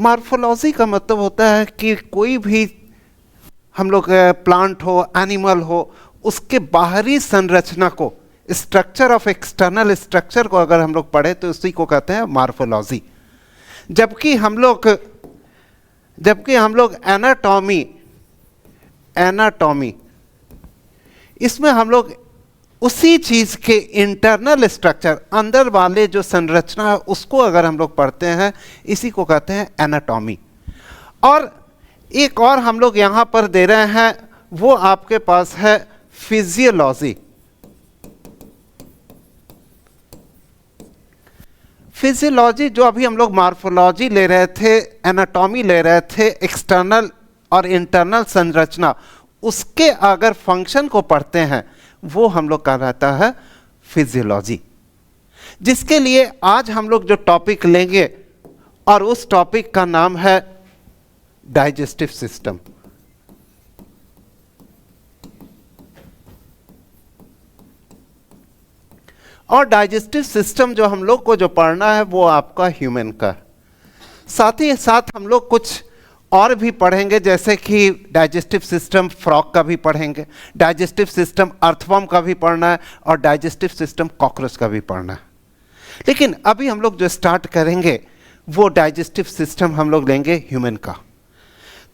Morphology का मतलब होता है कि कोई भी हम लोग प्लांट हो, एनिमल हो, उसके बाहरी संरचना को, स्ट्रक्चर ऑफ एक्सटर्नल स्ट्रक्चर को अगर हम लोग पढ़े तो उसी को कहते हैं मार्फोलॉजी। जबकि हम लोग एनाटॉमी इसमें हम लोग उसी चीज के इंटरनल स्ट्रक्चर, अंदर वाले जो संरचना है उसको अगर हम लोग पढ़ते हैं, इसी को कहते हैं एनाटॉमी। और एक और हम लोग यहां पर दे रहे हैं, वो आपके पास है फिजियोलॉजी। फिजियोलॉजी जो अभी हम लोग मार्फोलॉजी ले रहे थे, एनाटॉमी ले रहे थे, एक्सटर्नल और इंटरनल संरचना, उसके अगर फंक्शन को पढ़ते हैं वो हम लोग कहलाता है फिजियोलॉजी। जिसके लिए आज हम लोग जो टॉपिक लेंगे, और उस टॉपिक का नाम है डाइजेस्टिव सिस्टम। और डाइजेस्टिव सिस्टम जो हम लोग को जो पढ़ना है वो आपका ह्यूमन का। साथ ही साथ हम लोग कुछ और भी पढ़ेंगे, जैसे कि डाइजेस्टिव सिस्टम फ्रॉग का भी पढ़ेंगे, डाइजेस्टिव सिस्टम अर्थवर्म का भी पढ़ना है, और डाइजेस्टिव सिस्टम कॉकरोच का भी पढ़ना है। लेकिन अभी हम लोग जो स्टार्ट करेंगे वो डाइजेस्टिव सिस्टम हम लोग लेंगे ह्यूमन का।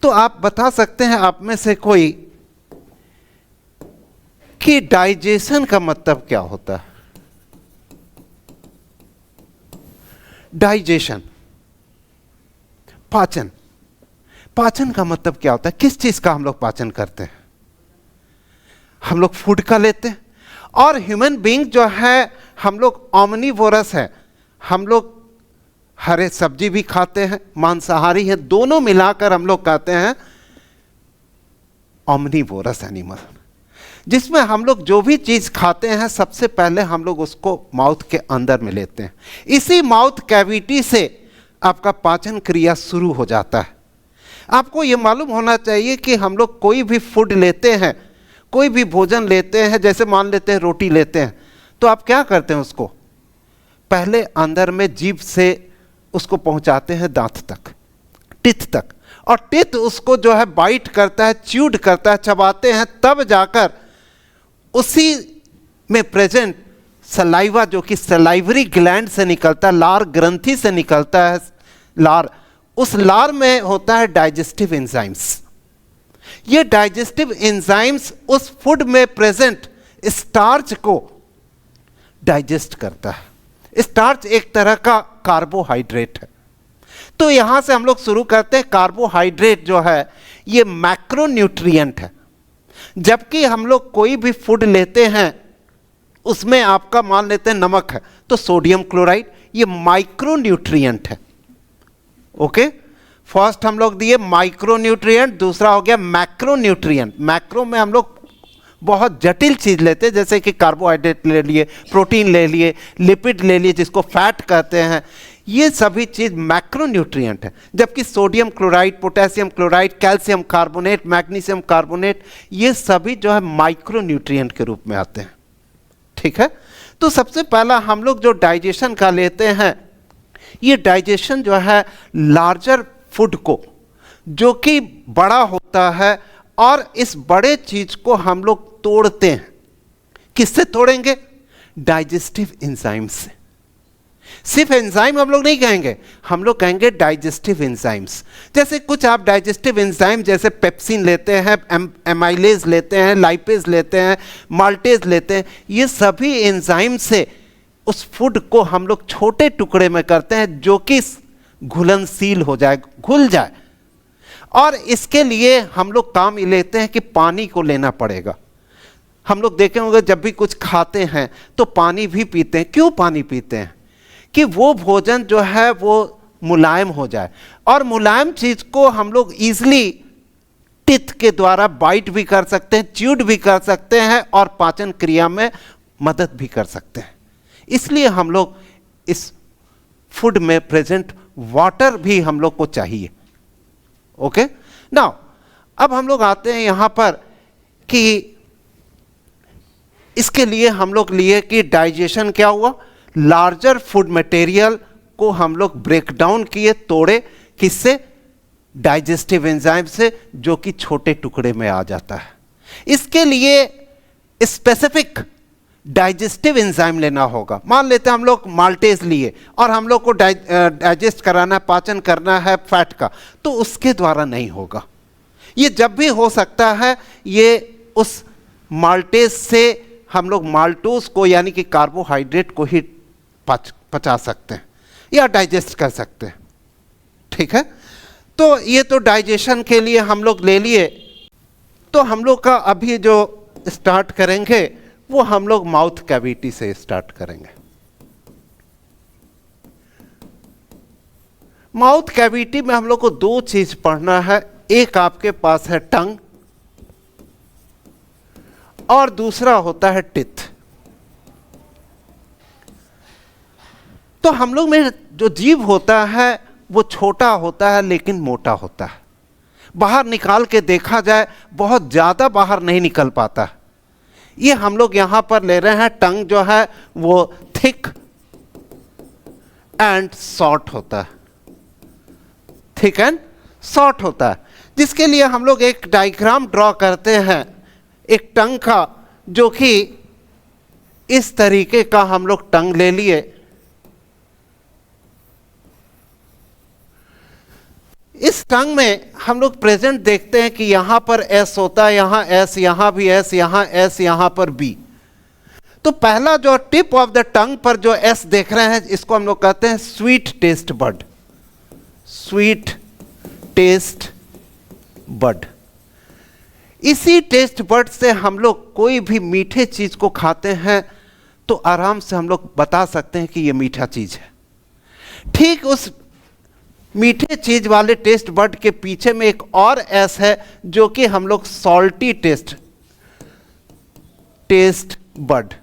तो आप बता सकते हैं आप में से कोई कि डाइजेशन का मतलब क्या होता है? डाइजेशन, पाचन। पाचन का मतलब क्या होता है? किस चीज का हम लोग पाचन करते हैं? हम लोग फूड का लेते हैं। और ह्यूमन बीइंग जो है, हम लोग ऑमनीवोरस है, हम लोग हरे सब्जी भी खाते हैं, मांसाहारी है, दोनों मिलाकर हम लोग कहते हैं ऑमनीवोरस एनिमल। जिसमें हम लोग जो भी चीज खाते हैं सबसे पहले हम लोग उसको माउथ के अंदर में लेते हैं। इसी माउथ कैविटी से आपका पाचन क्रिया शुरू हो जाता है। आपको ये मालूम होना चाहिए कि हम लोग कोई भी फूड लेते हैं, कोई भी भोजन लेते हैं, जैसे मान लेते हैं रोटी लेते हैं, तो आप क्या करते हैं? उसको पहले अंदर में जीभ से उसको पहुंचाते हैं दांत तक, टिथ तक, और टिथ उसको जो है बाइट करता है, च्यूड करता है, चबाते हैं, तब जाकर उसी में प्रेजेंट सलाइवा, जो कि सलाइवरी ग्लैंड से निकलता है, लार ग्रंथि से निकलता है लार, उस लार में होता है डाइजेस्टिव एंजाइम्स। ये डाइजेस्टिव एंजाइम्स उस फूड में प्रेजेंट स्टार्च को डाइजेस्ट करता है। स्टार्च एक तरह का कार्बोहाइड्रेट है। तो यहां से हम लोग शुरू करते हैं। कार्बोहाइड्रेट जो है ये मैक्रोन्यूट्रिएंट है। जबकि हम लोग कोई भी फूड लेते हैं उसमें आपका मान लेते हैं नमक है, तो सोडियम क्लोराइड ये माइक्रोन्यूट्रिएंट है। ओके, फर्स्ट हम लोग दिए माइक्रोन्यूट्रिएंट, दूसरा हो गया मैक्रोन्यूट्रिएंट। मैक्रो में हम लोग बहुत जटिल चीज लेते हैं, जैसे कि कार्बोहाइड्रेट ले लिए, प्रोटीन ले लिए, लिपिड ले लिए जिसको फैट कहते हैं, ये सभी चीज मैक्रोन्यूट्रिएंट है। जबकि sodium chloride, potassium chloride, calcium carbonate, magnesium carbonate, ये सभी जो है माइक्रोन्यूट्रिएंट के रूप में आते हैं। ठीक है, तो सबसे पहला हम लोग जो डाइजेशन का लेते हैं, ये डाइजेशन जो है लार्जर फूड को, जो कि बड़ा होता है, और इस बड़े चीज को हम लोग तोड़ते हैं। किससे तोड़ेंगे? डाइजेस्टिव एंजाइम से। सिर्फ एंजाइम हम लोग नहीं कहेंगे, हम लोग कहेंगे डाइजेस्टिव एंजाइम्स। जैसे कुछ आप डाइजेस्टिव एंजाइम जैसे पेप्सिन लेते हैं, एमाइलेज लेते हैं, लाइपेज लेते हैं, माल्टेज लेते हैं, ये सभी एंजाइम से उस फूड को हम लोग छोटे टुकड़े में करते हैं जो कि घुलनशील हो जाए, घुल जाए। और इसके लिए हम लोग काम ये लेते हैं कि पानी को लेना पड़ेगा। हम लोग देखे होंगे जब भी कुछ खाते हैं तो पानी भी पीते हैं। क्यों पानी पीते हैं? कि वो भोजन जो है वो मुलायम हो जाए, और मुलायम चीज को हम लोग इजीली टिथ के द्वारा बाइट भी कर सकते हैं, च्यूड भी कर सकते हैं, और पाचन क्रिया में मदद भी कर सकते हैं। इसलिए हम लोग इस फूड में प्रेजेंट वाटर भी हम लोग को चाहिए। ओके, नाउ अब हम लोग आते हैं यहां पर कि इसके लिए हम लोग लिए कि डाइजेशन क्या हुआ, लार्जर फूड मटेरियल को हम लोग ब्रेक डाउन किए, तोड़े, किससे? डाइजेस्टिव एंजाइम से, जो कि छोटे टुकड़े में आ जाता है। इसके लिए स्पेसिफिक डाइजेस्टिव एंजाइम लेना होगा। मान लेते हैं हम लोग माल्टेज लिए और हम लोग को डाइजेस्ट कराना है, पाचन करना है फैट का, तो उसके द्वारा नहीं होगा। ये जब भी हो सकता है, ये उस माल्टेज से हम लोग माल्टोज को यानी कि कार्बोहाइड्रेट को ही पचा सकते हैं या डाइजेस्ट कर सकते हैं। ठीक है, तो ये तो डाइजेशन के लिए हम लोग ले लिए। तो हम लोग का अभी जो स्टार्ट करेंगे वो हम लोग माउथ कैविटी से स्टार्ट करेंगे। माउथ कैविटी में हम लोग को दो चीज पढ़ना है। एक आपके पास है टंग और दूसरा होता है टिथ। तो हम लोग में जो जीभ होता है वो छोटा होता है लेकिन मोटा होता है। बाहर निकाल के देखा जाए बहुत ज्यादा बाहर नहीं निकल पाता। ये हम लोग यहां पर ले रहे हैं, टंग जो है वो थिक एंड शॉर्ट होता है, थिक एंड शॉर्ट होता है, जिसके लिए हम लोग एक डायग्राम ड्रॉ करते हैं एक टंग का, जो कि इस तरीके का हम लोग टंग ले लिए। इस टंग में हम लोग प्रेजेंट देखते हैं कि यहां पर एस होता है, यहां एस, यहां भी एस, यहां एस, यहां पर बी। तो पहला जो टिप ऑफ द टंग पर जो एस देख रहे हैं, इसको हम लोग कहते हैं sweet taste bud. Sweet taste bud. इसी टेस्ट बड से हम लोग कोई भी मीठे चीज को खाते हैं तो आराम से हम लोग बता सकते हैं कि यह मीठा चीज है। ठीक उस मीठे चीज वाले टेस्ट बड के पीछे में एक और एस है, जो कि हम लोग सॉल्टी टेस्ट बड।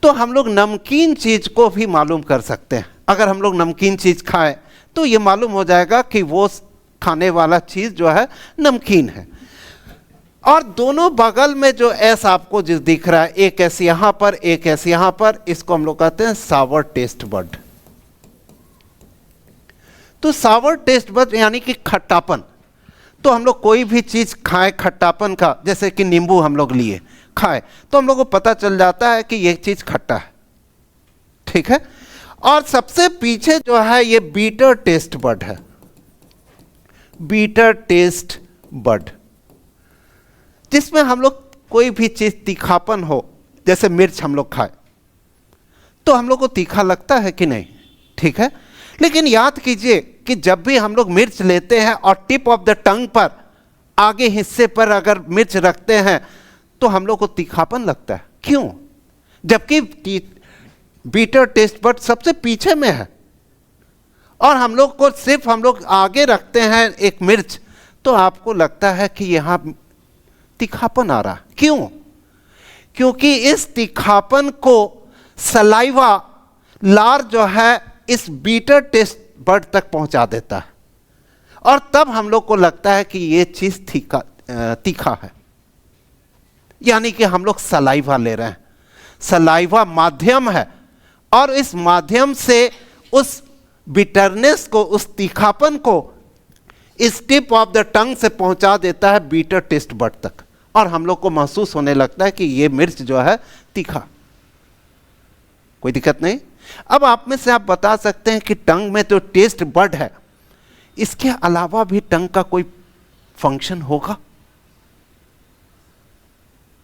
तो हम लोग नमकीन चीज को भी मालूम कर सकते हैं। अगर हम लोग नमकीन चीज खाएं तो ये मालूम हो जाएगा कि वो खाने वाला चीज जो है नमकीन है। और दोनों बगल में जो एस आपको जो दिख रहा है, एक एस यहां पर, एक एस यहां पर, इसको हम लोग कहते हैं सावर टेस्ट बड। तो सावर टेस्ट बड यानी कि खट्टापन। तो हम लोग कोई भी चीज खाएं खट्टापन का, जैसे कि नींबू हम लोग लिए खाएं, तो हम लोग को पता चल जाता है कि यह चीज खट्टा है। ठीक है, और सबसे पीछे जो है ये बीटर टेस्ट बड है। बीटर टेस्ट बड, जिसमें हम लोग कोई भी चीज तीखापन हो, जैसे मिर्च हम लोग खाएं तो हम लोग को तीखा लगता है कि नहीं? ठीक है, लेकिन याद कीजिए कि जब भी हम लोग मिर्च लेते हैं और टिप ऑफ द टंग पर आगे हिस्से पर अगर मिर्च रखते हैं तो हम लोग को तीखापन लगता है। क्यों? जबकि बीटर टेस्ट बड सबसे पीछे में है और हम लोग को सिर्फ हम लोग आगे रखते हैं एक मिर्च, तो आपको लगता है कि यहां तीखापन आ रहा। क्यों? क्योंकि इस तीखापन को सलाइवा, लार जो है इस बीटर टेस्ट बड तक पहुंचा देता है और तब हम लोग को लगता है कि यह चीज तीखा है। यानी कि हम लोग सलाइवा ले रहे हैं। सलाइवा माध्यम है और इस माध्यम से उस बिटरनेस को, उस तीखापन को इस टिप ऑफ द टंग से पहुंचा देता है बीटर टेस्ट बड तक और हम लोग को महसूस होने लगता है कि ये मिर्च जो है तीखा। कोई दिक्कत नहीं। अब आप में से आप बता सकते हैं कि टंग में जो टेस्ट बड है, इसके अलावा भी टंग का कोई फंक्शन होगा?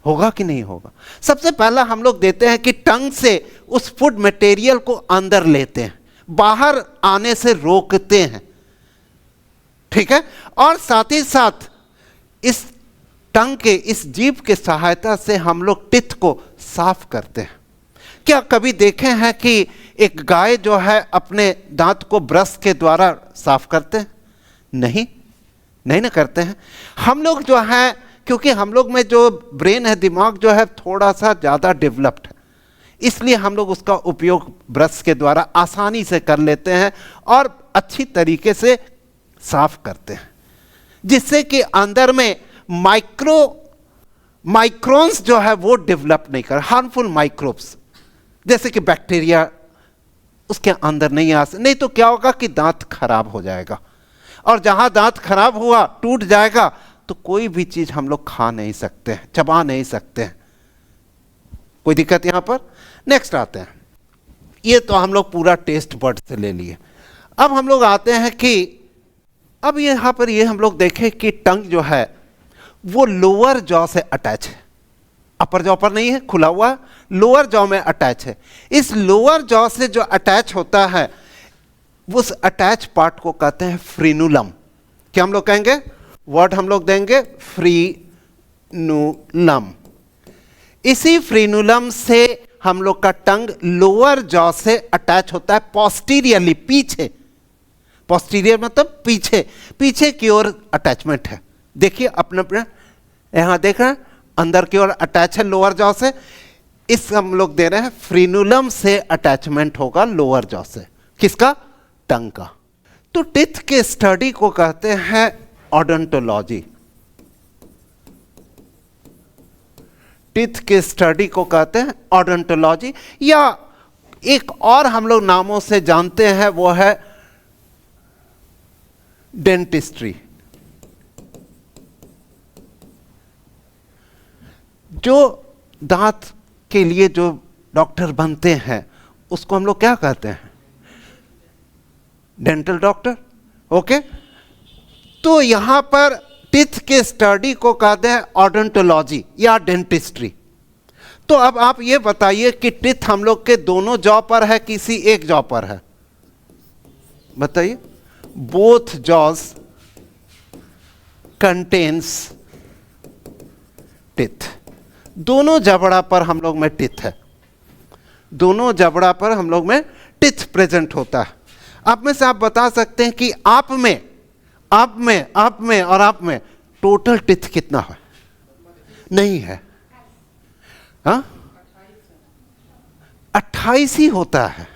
होगा कि नहीं होगा? सबसे पहला हम लोग देते हैं कि टंग से उस फूड मटेरियल को अंदर लेते हैं, बाहर आने से रोकते हैं। ठीक है, और साथ ही साथ इस टंग के, इस जीभ के सहायता से हम लोग टिथ को साफ करते हैं। क्या कभी देखे हैं कि एक गाय जो है अपने दांत को ब्रश के द्वारा साफ करते हैं? नहीं ना करते हैं। हम लोग जो है, क्योंकि हम लोग में जो ब्रेन है, दिमाग जो है थोड़ा सा ज़्यादा डेवलप्ड है, इसलिए हम लोग उसका उपयोग ब्रश के द्वारा आसानी से कर लेते हैं और अच्छी तरीके से साफ करते हैं, जिससे कि अंदर में माइक्रोन्स जो है वो डेवलप नहीं कर, हार्मफुल माइक्रोब्स जैसे कि बैक्टीरिया उसके अंदर नहीं आ सकते, नहीं तो क्या होगा कि दांत खराब हो जाएगा, और जहां दांत खराब हुआ टूट जाएगा तो कोई भी चीज हम लोग खा नहीं सकते हैं, चबा नहीं सकते हैं। कोई दिक्कत यहां पर? नेक्स्ट आते हैं, ये तो हम लोग पूरा टेस्ट बर्ड से ले लिए। अब हम लोग आते हैं कि अब यहां पर ये हम लोग देखें कि टंग जो है वो लोअर जॉ से अटैच है, अपर जॉ पर नहीं है, खुला हुआ है, लोअर जॉ में अटैच है। इस लोअर जॉ से जो अटैच होता है उस अटैच पार्ट को कहते हैं फ्रीनुलम। क्या हम लोग कहेंगे? वर्ड हम लोग देंगे फ्रीनुलम। इसी फ्रीनुलम से हम लोग का टंग लोअर जॉ से अटैच होता है पोस्टीरियरली, पीछे। पोस्टीरियर मतलब पीछे, पीछे की ओर अटैचमेंट है। देखिए अपने अपने यहां देख रहे हैं, अंदर की ओर अटैच है लोअर जॉ से। इस हम लोग दे रहे हैं फ्रीनुलम से अटैचमेंट होगा लोअर जॉ से। किसका? टंग का। तो टिथ के स्टडी को कहते हैं ओडोंटोलॉजी। टिथ के स्टडी को कहते हैं ओडोंटोलॉजी, या एक और हम लोग नामों से जानते हैं वो है डेंटिस्ट्री। जो दांत के लिए जो डॉक्टर बनते हैं उसको हम लोग क्या कहते हैं? Dental doctor. ओके, तो यहां पर टिथ के स्टडी को कहते हैं ओडोंटोलॉजी या डेंटिस्ट्री। तो अब आप ये बताइए कि टिथ हम लोग के दोनों जॉ पर है, किसी एक जॉ पर है? बताइए। Both jaws contains teeth. दोनों जबड़ा पर हम लोग में टिथ है, दोनों जबड़ा पर हम लोग में टिथ प्रेजेंट होता है। आप में से आप बता सकते हैं कि आप में और आप में टोटल टिथ कितना है? नहीं है, हाँ 28 ही होता है।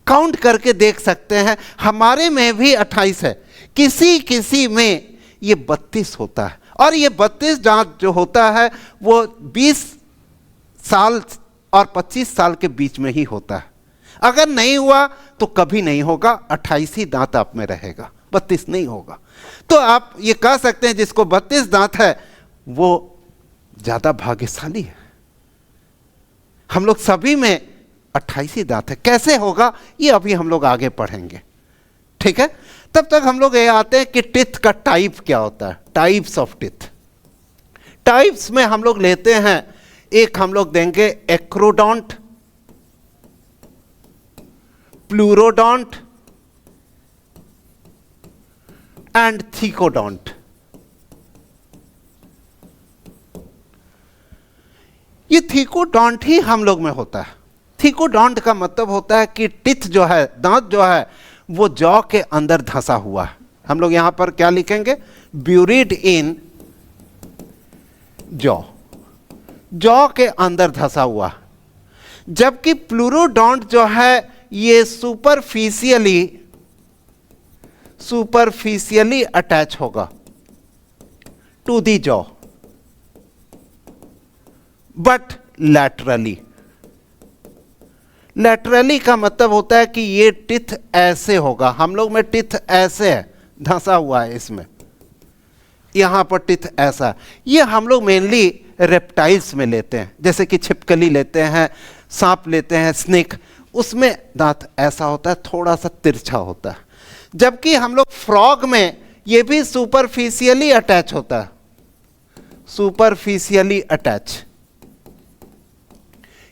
काउंट करके देख सकते हैं, हमारे में भी 28 है, किसी किसी में ये 32 होता है। और ये 32 दांत जो होता है वो 20 साल और 25 साल के बीच में ही होता है। अगर नहीं हुआ तो कभी नहीं होगा, 28 ही दांत आप में रहेगा, 32 नहीं होगा। तो आप ये कह सकते हैं जिसको 32 दांत है वो ज्यादा भाग्यशाली है। हम लोग सभी में 28 ही दांत है। कैसे होगा ये अभी हम लोग आगे पढ़ेंगे, ठीक है? तब तक हम लोग ये आते हैं कि टिथ का टाइप क्या होता है, टाइप्स ऑफ टिथ। टाइप्स में हम लोग लेते हैं, एक हम लोग देंगे एक्रोडोंट, प्लूरोडोंट एंड थीकोडोंट। ये थीकोडोंट ही हम लोग में होता है। थीकोडोंट का मतलब होता है कि टिथ जो है, दांत जो है वो जॉ के अंदर धंसा हुआ है। हम लोग यहां पर क्या लिखेंगे? ब्यूरिड इन जॉ, जॉ के अंदर धंसा हुआ। जबकि प्लूरोडोंट जो है ये सुपरफिशियली अटैच होगा to the jaw but laterally. Laterally का मतलब होता है कि ये टिथ ऐसे होगा। हम लोग में टिथ ऐसे है, धंसा हुआ है इसमें, यहां पर टिथ ऐसा। ये हम लोग मेनली रेप्टाइल्स में लेते हैं, जैसे कि छिपकली लेते हैं, सांप लेते हैं, स्नेक, उसमें दांत ऐसा होता है, थोड़ा सा तिरछा होता है। जबकि हम लोग फ्रॉग में ये भी सुपरफिशियली अटैच होता है, सुपरफिशियली अटैच।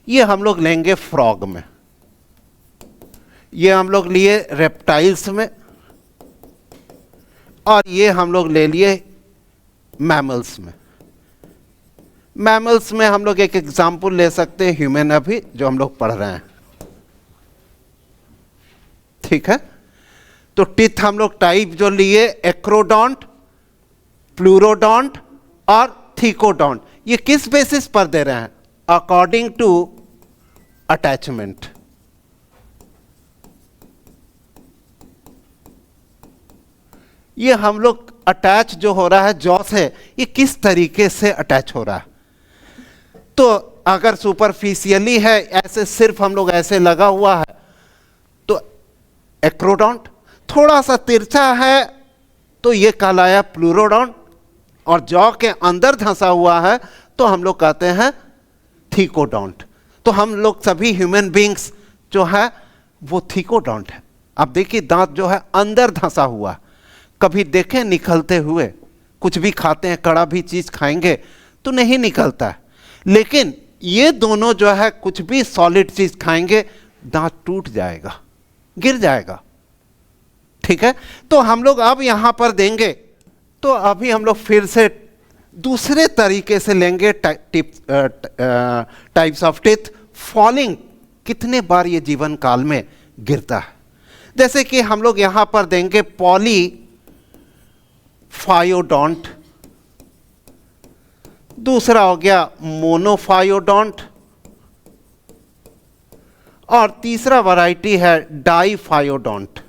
ये हम लोग लेंगे फ्रॉग में, ये हम लोग लिए रेप्टाइल्स में, और ये हम लोग ले लिए मैमल्स में। मैमल्स में हम लोग एक एग्जाम्पल ले सकते हैं ह्यूमन, अभी जो हम लोग पढ़ रहे हैं, ठीक है? तो टिथ हम लोग टाइप जो लिए एक्रोडोंट, प्लूरोडोंट और थीकोडोंट, ये किस बेसिस पर दे रहे हैं? According to attachment. ये हम लोग अटैच जो हो रहा है जॉ से, ये किस तरीके से अटैच हो रहा है? तो अगर सुपरफिशियली है, ऐसे सिर्फ हम लोग ऐसे लगा हुआ है, एक्रोडोंट, थोड़ा सा तिरछा है तो ये कहलाया प्लूरोडोंट, और जॉ के अंदर धंसा हुआ है तो हम लोग कहते हैं थीकोडोंट। तो हम लोग सभी ह्यूमन बींग्स जो है वो थीकोडोंट है। अब देखिए दांत जो है अंदर धंसा हुआ, कभी देखें निकलते हुए? कुछ भी खाते हैं, कड़ा भी चीज खाएंगे तो नहीं निकलता है, लेकिन ये दोनों जो है कुछ भी सॉलिड चीज खाएंगे दांत टूट जाएगा, गिर जाएगा। ठीक है, तो हम लोग अब यहां पर देंगे, तो अभी हम लोग फिर से दूसरे तरीके से लेंगे टाइप्स ऑफ टीथ। फॉलिंग कितने बार ये जीवन काल में गिरता है, जैसे कि हम लोग यहां पर देंगे पॉलीफायोडोंट, दूसरा हो गया मोनोफायोडोंट, और तीसरा वैरायटी है डाईफायोडोंट।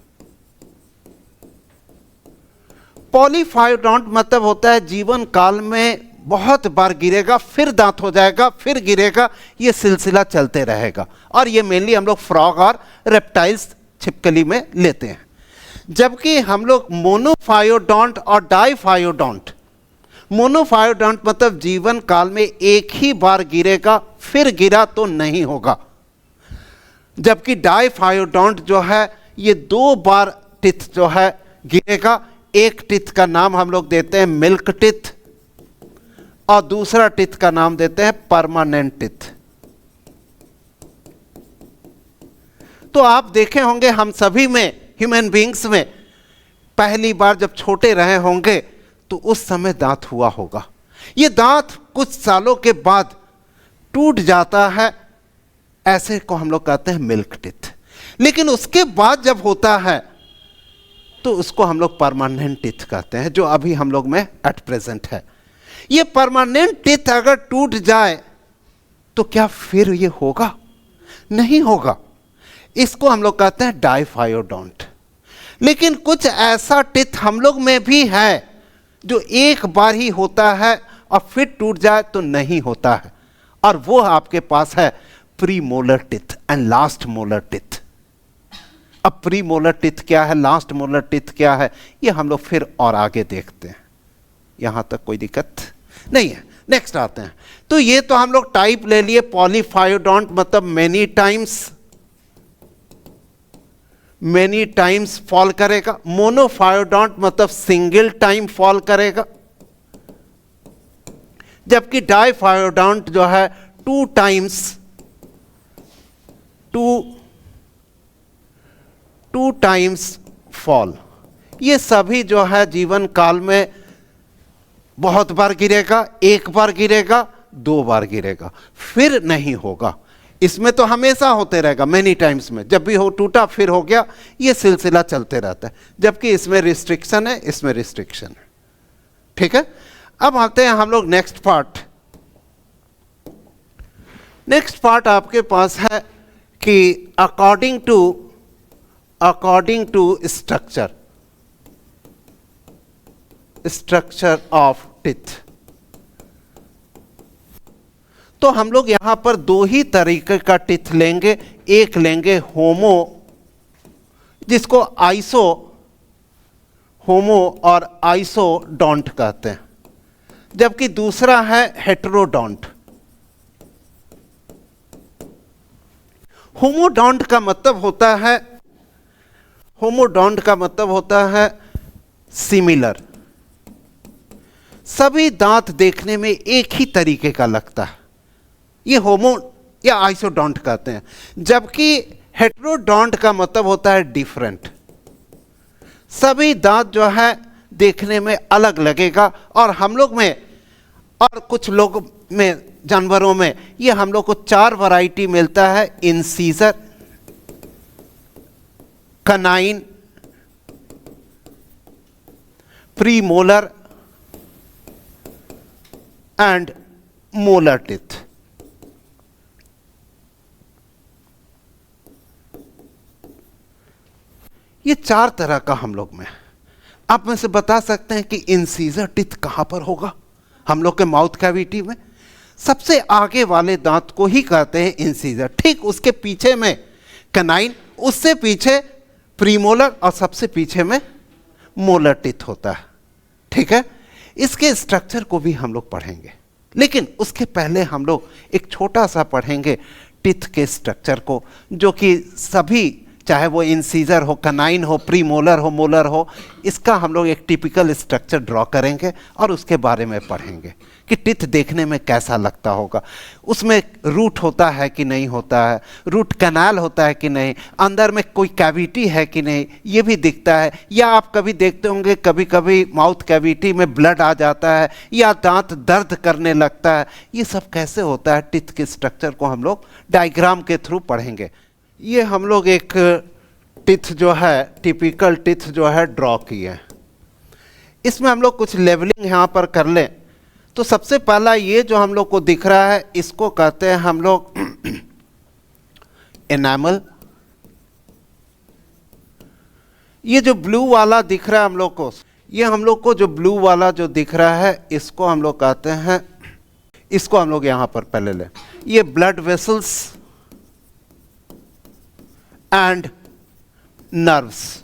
पॉलीफायोडोंट मतलब होता है जीवन काल में बहुत बार गिरेगा, फिर दांत हो जाएगा, फिर गिरेगा, ये सिलसिला चलते रहेगा। और ये मेनली हम लोग फ्रॉग और रेप्टाइल्स, छिपकली में लेते हैं। जबकि हम लोग मोनोफायोडोंट और डाईफायोडोंट, मोनोफायोडोंट मतलब जीवन काल में एक ही बार गिरेगा, फिर गिरा तो नहीं होगा। जबकि डाईफायोडोंट जो है ये 2 बार टिथ जो है गिरेगा। एक टिथ का नाम हम लोग देते हैं मिल्क टिथ, और दूसरा टिथ का नाम देते हैं परमानेंट टिथ। तो आप देखे होंगे हम सभी में, ह्यूमन बींग्स में, पहली बार जब छोटे रहे होंगे तो उस समय दांत हुआ होगा। ये दांत कुछ सालों के बाद टूट जाता है, ऐसे को हम लोग कहते हैं मिल्क टिथ। लेकिन उसके बाद जब होता है तो उसको हम लोग परमानेंट टिथ कहते हैं, जो अभी हम लोग में एट प्रेजेंट है। ये परमानेंट टिथ अगर टूट जाए तो क्या फिर ये होगा? नहीं होगा। इसको हम लोग कहते हैं डाईफायोडोंट। लेकिन कुछ ऐसा टिथ हम लोग में भी है जो एक बार ही होता है और फिर टूट जाए तो नहीं होता है, और वो आपके पास है pre molar teeth and last molar teeth. अब प्री मोलर टिथ क्या है, लास्ट मोलर टिथ क्या है, ये हम लोग फिर और आगे देखते हैं। यहां तक कोई दिक्कत नहीं है। नेक्स्ट आते हैं। तो ये तो हम लोग टाइप ले लिए। पॉलीफायोडोंट मतलब मेनी टाइम्स फॉल करेगा। मोनोफायोडोंट मतलब सिंगल टाइम फॉल करेगा। जबकि डाईफायोडोंट जो है 2 टाइम्स फॉल। ये सभी जो है जीवन काल में बहुत बार गिरेगा, एक बार गिरेगा, 2 बार गिरेगा, फिर नहीं होगा। इसमें तो हमेशा होते रहेगा, मेनी टाइम्स में जब भी हो टूटा फिर हो गया, ये सिलसिला चलते रहता है। जबकि इसमें रिस्ट्रिक्शन है, इसमें रिस्ट्रिक्शन है। ठीक है, अब आते हैं हम लोग नेक्स्ट पार्ट। नेक्स्ट पार्ट आपके पास है कि according to structure of teeth. तो हम लोग यहां पर 2 ही तरीके का टिथ लेंगे। एक लेंगे होमो, जिसको होमो और आइसोडोंट कहते हैं, जबकि दूसरा है हेटेरोडोंट। होमोडोंट का मतलब होता है सिमिलर। सभी दांत देखने में एक ही तरीके का लगता है, ये होमो या आइसोडोंट कहते हैं। जबकि हेटेरोडोंट का मतलब होता है डिफरेंट। सभी दांत जो है देखने में अलग लगेगा, और हम लोग में और कुछ लोग में, जानवरों में, ये हम लोग को 4 वैरायटी मिलता है। Incisor, canine, premolar and molar teeth. ये 4 तरह का हम लोग में। आप में से बता सकते हैं कि इंसीजर टिथ कहां पर होगा? हम लोग के माउथ कैविटी में सबसे आगे वाले दांत को ही कहते हैं इंसीजर। ठीक उसके पीछे में कनाइन, उससे पीछे प्रीमोलर और सबसे पीछे में मोलर टीथ होता है। ठीक है, इसके स्ट्रक्चर को भी हम लोग पढ़ेंगे, लेकिन उसके पहले हम लोग एक छोटा सा पढ़ेंगे टीथ के स्ट्रक्चर को, जो कि सभी, चाहे वो इंसीजर हो, कनाइन हो, प्रीमोलर हो, मोलर हो, इसका हम लोग एक टिपिकल स्ट्रक्चर ड्रॉ करेंगे और उसके बारे में पढ़ेंगे कि टीथ देखने में कैसा लगता होगा, उसमें रूट होता है कि नहीं होता है, रूट कैनाल होता है कि नहीं, अंदर में कोई कैविटी है कि नहीं, ये भी दिखता है। या आप कभी देखते होंगे कभी कभी माउथ कैविटी में ब्लड आ जाता है या दांत दर्द करने लगता है, ये सब कैसे होता है, टीथ के स्ट्रक्चर को हम लोग डायग्राम के थ्रू पढ़ेंगे। ये हम लोग एक टीथ जो है, टिपिकल टीथ जो है ड्रॉ किए हैं। इसमें हम लोग कुछ लेवलिंग यहाँ पर कर लें तो सबसे पहला ये जो हम लोग को दिख रहा है, इसको कहते हैं हम लोग एनामल। ये जो ब्लू वाला दिख रहा है हम लोग को, ये हम लोग को जो ब्लू वाला जो दिख रहा है, इसको हम लोग कहते हैं, इसको हम लोग यहाँ पर पहले लें, ये blood vessels and nerves,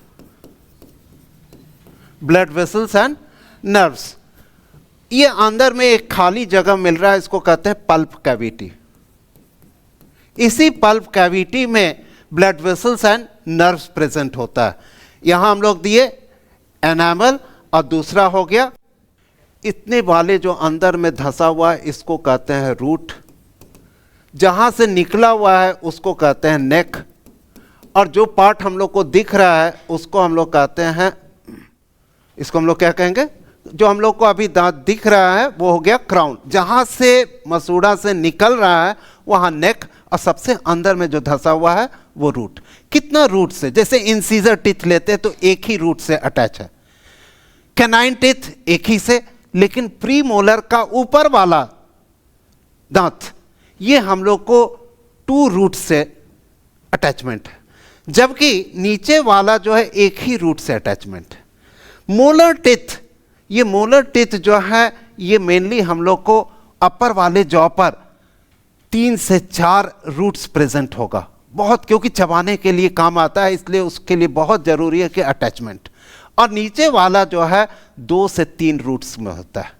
blood vessels and nerves. ये अंदर में एक खाली जगह मिल रहा है, इसको कहते हैं पल्प कैविटी। इसी पल्प कैविटी में blood vessels and nerves present होता है। यहां हम लोग दिए एनामल और दूसरा हो गया इतने वाले जो अंदर में धंसा हुआ है, इसको कहते हैं रूट। जहां से निकला हुआ है उसको कहते हैं नेक, और जो पार्ट हम लोग को दिख रहा है उसको हम लोग कहते हैं, इसको हम लोग क्या कहेंगे, जो हम लोग को अभी दांत दिख रहा है वो हो गया क्राउन। जहां से मसूड़ा से निकल रहा है वहां नेक, और सबसे अंदर में जो धंसा हुआ है वो रूट। कितना रूट से, जैसे इंसीजर टीथ लेते हैं तो एक ही रूट से अटैच है, कैनाइन टीथ एक ही से, लेकिन प्री मोलर का ऊपर वाला दांत ये हम लोग को 2 रूट से अटैचमेंट है, जबकि नीचे वाला जो है एक ही रूट से अटैचमेंट है। मोलर टीथ, ये मोलर टीथ जो है ये मेनली हम लोग को अपर वाले जॉ पर 3 से 4 रूट्स प्रेजेंट होगा, बहुत, क्योंकि चबाने के लिए काम आता है, इसलिए उसके लिए बहुत जरूरी है कि अटैचमेंट। और नीचे वाला जो है 2 से 3 रूट्स में होता है।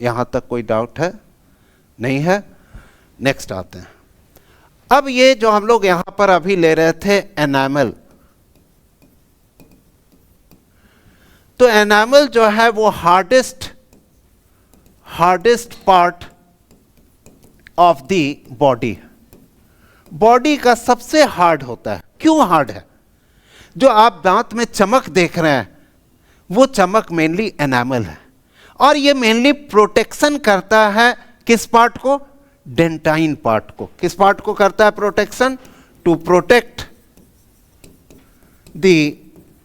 यहां तक कोई डाउट है? नहीं है? नेक्स्ट आते हैं। अब ये जो हम लोग यहां पर अभी ले रहे थे एनामल, तो एनामल जो है वो hardest part of the body, body का सबसे हार्ड होता है। क्यों हार्ड है? जो आप दांत में चमक देख रहे हैं वो चमक मेनली एनामल है, और ये मेनली प्रोटेक्शन करता है किस पार्ट को? डेंटाइन पार्ट को। किस पार्ट को करता है protection? To protect the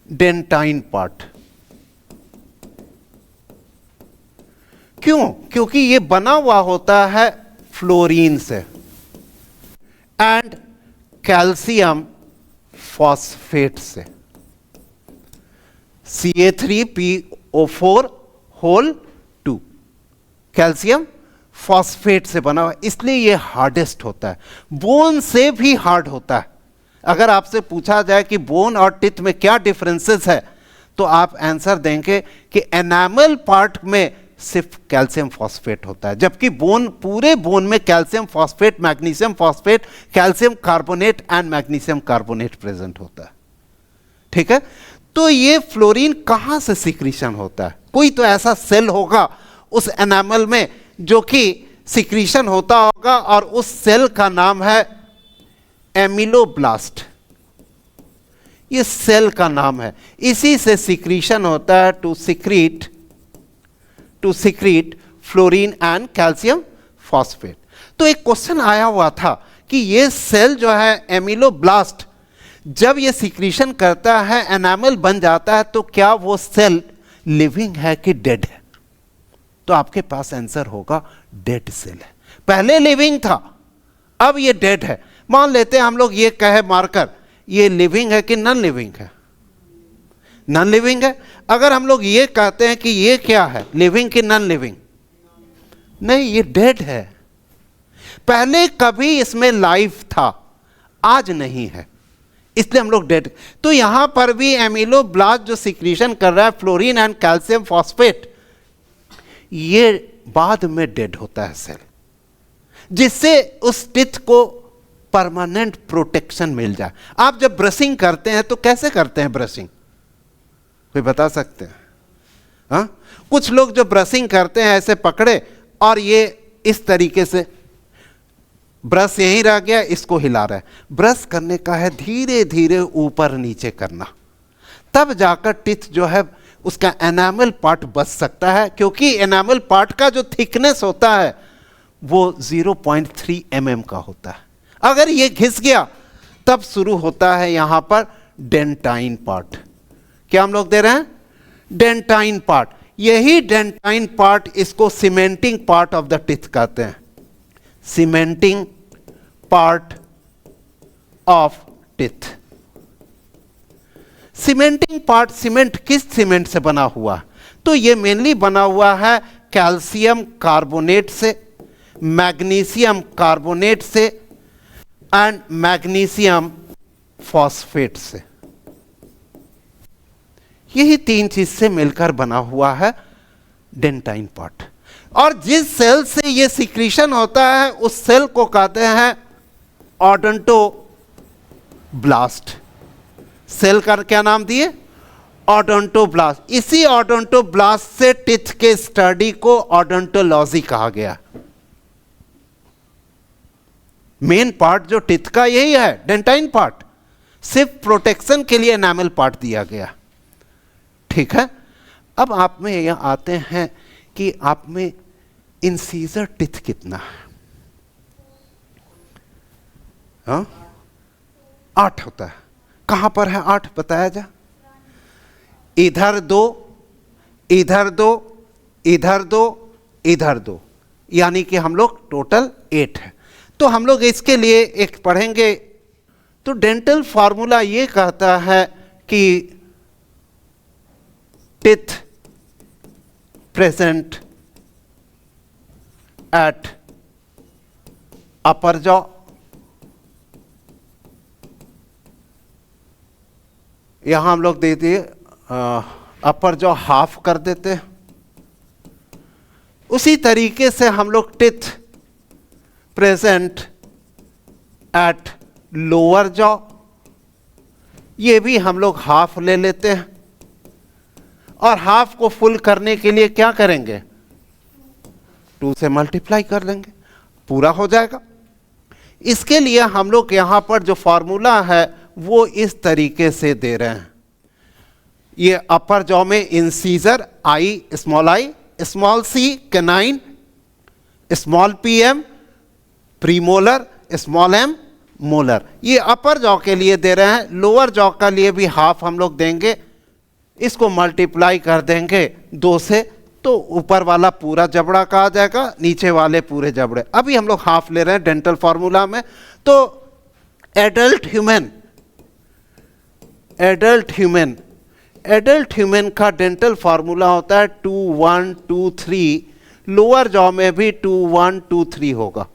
dentine part. क्यों? क्योंकि ये बना हुआ होता है फ्लोरीन से एंड कैल्शियम फॉस्फेट से, Ca3PO4 कैल्शियम फॉस्फेट से बना हुआ, इसलिए ये हार्डेस्ट होता है। बोन से भी हार्ड होता है। अगर आपसे पूछा जाए कि बोन और टीथ में क्या डिफरेंसेस है, तो आप आंसर देंगे कि एनामल पार्ट में सिर्फ कैल्शियम फॉस्फेट होता है, जबकि बोन, पूरे बोन में calcium phosphate, magnesium phosphate, calcium carbonate and magnesium carbonate present होता है। ठीक है, तो ये फ्लोरीन कहां से सिक्रीशन होता है? कोई तो ऐसा सेल होगा उस एनामल में जो कि सिक्रीशन होता होगा, और उस सेल का नाम है एमिलोब्लास्ट। ये सेल का नाम है, इसी से सिक्रीशन होता है to secrete fluorine and calcium phosphate. तो एक क्वेश्चन आया हुआ था कि ये सेल जो है एमिलोब्लास्ट, जब ये सिक्रीशन करता है, एनामल बन जाता है, तो क्या वो सेल लिविंग है कि डेड है? तो आपके पास आंसर होगा डेड सेल है। पहले लिविंग था, अब ये डेड है। मान लेते हैं हम लोग ये कहे मार्कर, ये लिविंग है कि नॉन लिविंग है? नॉन लिविंग है। अगर हम लोग ये कहते हैं कि ये क्या है, लिविंग कि नॉन लिविंग? नहीं, ये डेड है। पहले कभी इसमें लाइफ था, आज नहीं है, इसलिए हम लोग डेड। तो यहां पर भी एमिलोब्लास्ट जो सिक्रीशन कर रहा है फ्लोरीन एंड कैल्शियम फॉस्फेट, ये बाद में डेड होता है सेल, जिससे उस टिथ को परमानेंट प्रोटेक्शन मिल जाए। आप जब ब्रशिंग करते हैं तो कैसे करते हैं ब्रशिंग, कोई बता सकते हैं? हाँ, कुछ लोग जो ब्रशिंग करते हैं ऐसे पकड़े और ये इस तरीके से, ब्रश यहीं रह गया, इसको हिला रहा है। ब्रश करने का है धीरे धीरे ऊपर नीचे करना, तब जाकर टिथ जो है उसका एनामल पार्ट बच सकता है, क्योंकि एनामल पार्ट का जो थिकनेस होता है वो 0.3 mm का होता है। अगर ये घिस गया तब शुरू होता है यहां पर डेंटाइन पार्ट। क्या हम लोग दे रहे हैं? Dentine part. यही डेंटाइन पार्ट इसको cementing part of the teeth कहते हैं, cementing part of teeth. Cementing part, cement किस सीमेंट से बना हुआ? तो ये मेनली बना हुआ है कैल्शियम कार्बोनेट से, मैग्नीशियम कार्बोनेट से एंड मैग्नीशियम फॉस्फेट से। यही तीन चीज से मिलकर बना हुआ है डेंटाइन पार्ट। और जिस सेल से ये सिक्रीशन होता है उस सेल को कहते हैं ओडोंटोब्लास्ट। सेल का क्या नाम दिए? ओडोंटोब्लास्ट। इसी ओडोंटोब्लास्ट से टिथ के स्टडी को ओडोंटोलॉजी कहा गया। मेन पार्ट जो टिथ का यही है, डेंटाइन पार्ट, सिर्फ प्रोटेक्शन के लिए एनामल पार्ट दिया गया। ठीक है, अब आप में यहां आते हैं कि आप में इंसीजर टिथ कितना है? हाँ? 8 होता है। कहां पर है 8 बताया जा? इधर 2, इधर 2, इधर 2, इधर 2, यानी कि हम लोग टोटल 8 है। तो हम लोग इसके लिए एक पढ़ेंगे। तो डेंटल फार्मूला ये कहता है कि teeth present at upper jaw, यहां हम लोग दे दिए अपर जॉ हाफ कर देते हैं। उसी तरीके से हम लोग teeth present at lower jaw, ये भी हम लोग हाफ ले लेते हैं। और हाफ को फुल करने के लिए क्या करेंगे? 2 से मल्टीप्लाई कर देंगे, पूरा हो जाएगा। इसके लिए हम लोग यहां पर जो फॉर्मूला है वो इस तरीके से दे रहे हैं। ये अपर जॉ में incisor I small C canine, small P M premolar, small M molar, ये अपर जॉ के लिए दे रहे हैं। लोअर जॉ का लिए भी हाफ हम लोग देंगे, इसको मल्टीप्लाई कर देंगे 2 से, तो ऊपर वाला पूरा जबड़ा का आ जाएगा, नीचे वाले पूरे जबड़े। अभी हम लोग हाफ ले रहे हैं डेंटल फार्मूला में। तो एडल्ट ह्यूमन का डेंटल फार्मूला होता है 2 1 2 3। लोअर जॉ में भी 2 1 2 3 होगा।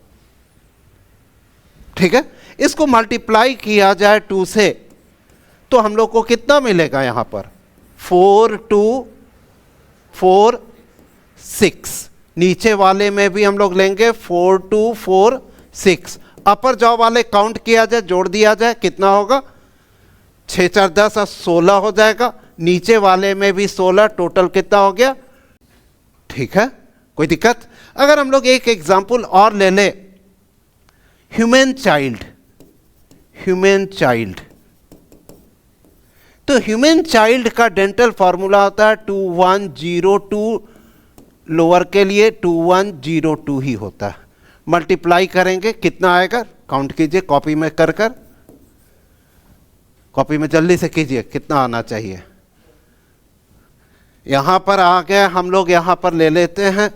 ठीक है, इसको मल्टीप्लाई किया जाए 2 से तो हम लोग को कितना मिलेगा? यहां पर 4 2 4 6। नीचे वाले में भी हम लोग लेंगे 4 2 4 6। अपर जॉ वाले काउंट किया जाए, जोड़ दिया जाए, कितना होगा? 6 4 10 और 16 हो जाएगा। नीचे वाले में भी 16, टोटल कितना हो गया? ठीक है, कोई दिक्कत? अगर हम लोग एक एग्जाम्पल और ले ले, ह्यूमन चाइल्ड, तो ह्यूमन चाइल्ड का डेंटल फॉर्मूला होता है 2102। लोअर के लिए 2102 ही होता है। मल्टीप्लाई करेंगे कितना आएगा? काउंट कीजिए कॉपी में कर कॉपी में जल्दी से कीजिए, कितना आना चाहिए? यहां पर आ गया, हम लोग यहां पर ले लेते हैं।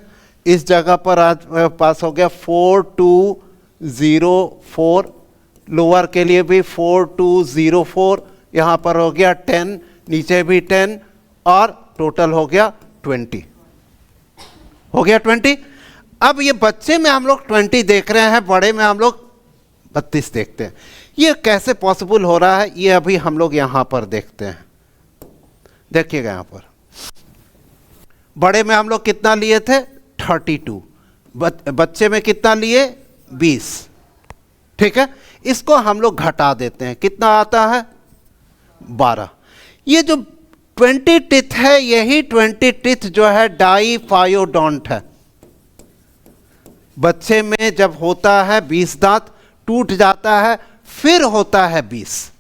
इस जगह पर आज पास हो गया 4204। लोअर के लिए भी 4204। यहां पर हो गया 10, नीचे भी 10, और टोटल हो गया 20। हो गया 20। अब ये बच्चे में हम लोग 20 देख रहे हैं, बड़े में हम लोग 32 देखते हैं। ये कैसे पॉसिबल हो रहा है, ये अभी हम लोग यहां पर देखते हैं। देखिएगा यहां पर बड़े में हम लोग कितना लिए थे 32, बच्चे में कितना लिए 20। ठीक है, इसको हम लोग घटा देते हैं, कितना आता है 12। ये जो 20 टिथ है, यही 20 टिथ जो है डाइफायोडोंट है। बच्चे में जब होता है 20 दांत, टूट जाता है, फिर होता है 20।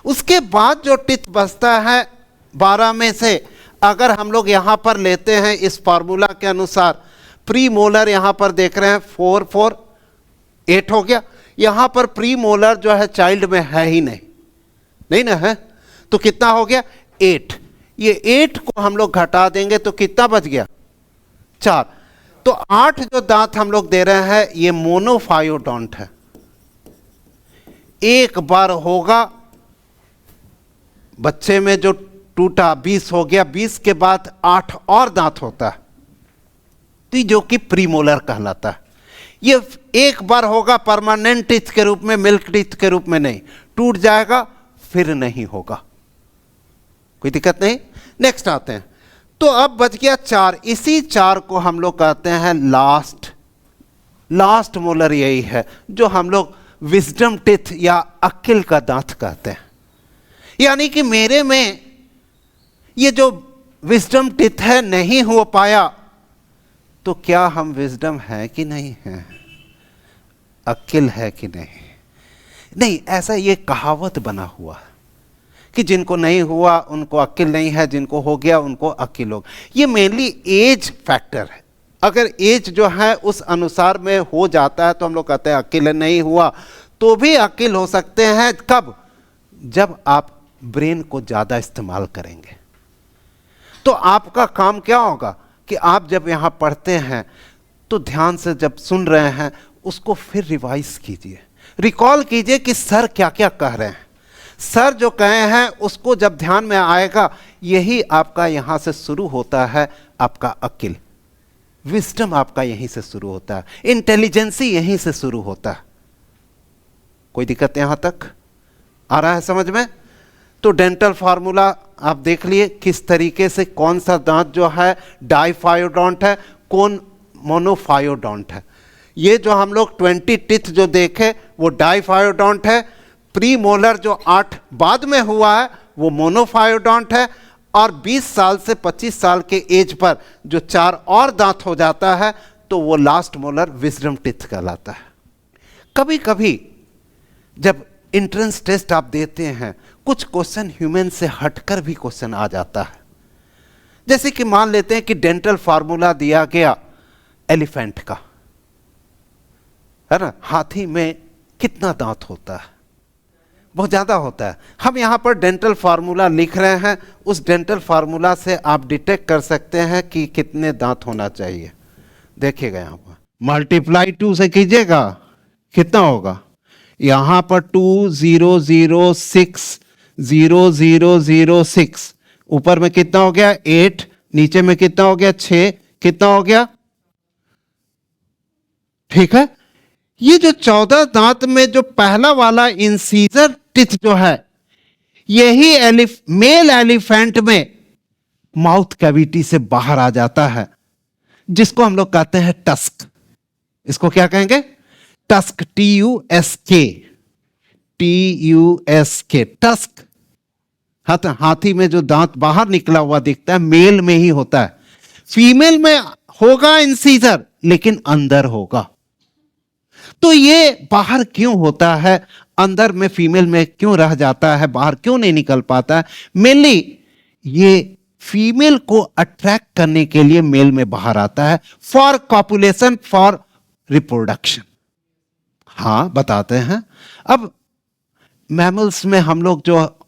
उसके बाद जो टिथ बचता है 12 में से, अगर हम लोग यहां पर लेते हैं इस फार्मूला के अनुसार, प्री मोलर यहां पर देख रहे हैं 4 4 8 हो गया। यहां पर प्री मोलर जो है चाइल्ड में है ही नहीं, नहीं ना है, तो कितना हो गया 8। ये 8 को हम लोग घटा देंगे तो कितना बच गया 4। तो 8 जो दांत हम लोग दे रहे हैं ये मोनोफायोडोंट है। एक बार होगा बच्चे में जो टूटा 20 हो गया, 20 के बाद 8 और दांत होता है, तो जो कि प्रीमोलर कहलाता है। ये एक बार होगा परमानेंट टीथ के रूप में, मिल्क टीथ के रूप में नहीं, टूट जाएगा फिर नहीं होगा, कोई दिक्कत नहीं। नेक्स्ट आते हैं, तो अब बच गया 4। इसी 4 को हम लोग कहते हैं लास्ट मोलर, यही है जो हम लोग विजडम टीथ या अक्ल का दांत कहते हैं। यानी कि मेरे में ये जो विजडम टीथ है नहीं हो पाया, तो क्या हम विजडम है कि नहीं है, अक्ल है कि नहीं? नहीं, ऐसा ये कहावत बना हुआ है कि जिनको नहीं हुआ उनको अक्ल नहीं है, जिनको हो गया उनको अक्ल हो। ये मेनली एज फैक्टर है। अगर एज जो है उस अनुसार में हो जाता है तो हम लोग कहते हैं अक्ल नहीं हुआ, तो भी अक्ल हो सकते हैं। कब? जब आप ब्रेन को ज़्यादा इस्तेमाल करेंगे। तो आपका काम क्या होगा कि आप जब यहाँ पढ़ते हैं तो ध्यान से जब सुन रहे हैं उसको फिर रिवाइज कीजिए, रिकॉल कीजिए कि सर क्या क्या कह रहे हैं। सर जो कहे हैं उसको जब ध्यान में आएगा, यही आपका यहाँ से शुरू होता है, आपका अक्ल, विजडम आपका यहीं से शुरू होता है, इंटेलिजेंसी यहीं से शुरू होता है। कोई दिक्कत यहां तक आ रहा है समझ में? तो डेंटल फार्मूला आप देख लिए किस तरीके से, कौन सा दांत जो है डाइफायोडोंट है, कौन मोनोफायोडोंट है। ये जो हम लोग 20 टिथ जो देखे वो डाइफायोडोंट है। प्री मोलर जो 8 बाद में हुआ है वो मोनोफायोडोंट है। और 20 साल से 25 साल के एज पर जो 4 और दांत हो जाता है तो वो लास्ट मोलर विजडम टिथ कहलाता है। कभी कभी जब एंट्रेंस टेस्ट आप देते हैं, कुछ क्वेश्चन ह्यूमन से हटकर भी क्वेश्चन आ जाता है। जैसे कि मान लेते हैं कि डेंटल फार्मूला दिया गया एलिफेंट का, है ना, हाथी में कितना दांत होता है? बहुत ज़्यादा होता है। हम यहाँ पर डेंटल फार्मूला लिख रहे हैं, उस डेंटल फार्मूला से आप डिटेक्ट कर सकते हैं कि कितने दांत होना चाहिए। देखिएगा यहाँ पर मल्टीप्लाई 2 से कीजिएगा, कितना होगा? यहाँ पर 2006 ऊपर में कितना हो गया 8, नीचे में कितना हो गया 6, कितना हो गया? ठीक है। ये जो 14 दांत में जो पहला वाला इंसीजर टिथ जो है, यही मेल एलिफेंट में माउथ कैविटी से बाहर आ जाता है, जिसको हम लोग कहते हैं टस्क। इसको क्या कहेंगे? Tusk, TUSK, tusk. हाथी में जो दांत बाहर निकला हुआ दिखता है, मेल में ही होता है। फीमेल में होगा इंसीजर, लेकिन अंदर होगा। तो ये बाहर क्यों होता है, अंदर में फीमेल में क्यों रह जाता है, बाहर क्यों नहीं निकल पाता है? मेनली ये फीमेल को अट्रैक्ट करने के लिए मेल में बाहर आता है, फॉर कॉपुलेशन, फॉर रिप्रोडक्शन। हाँ, बताते हैं। अब मैमल्स में हम लोग जो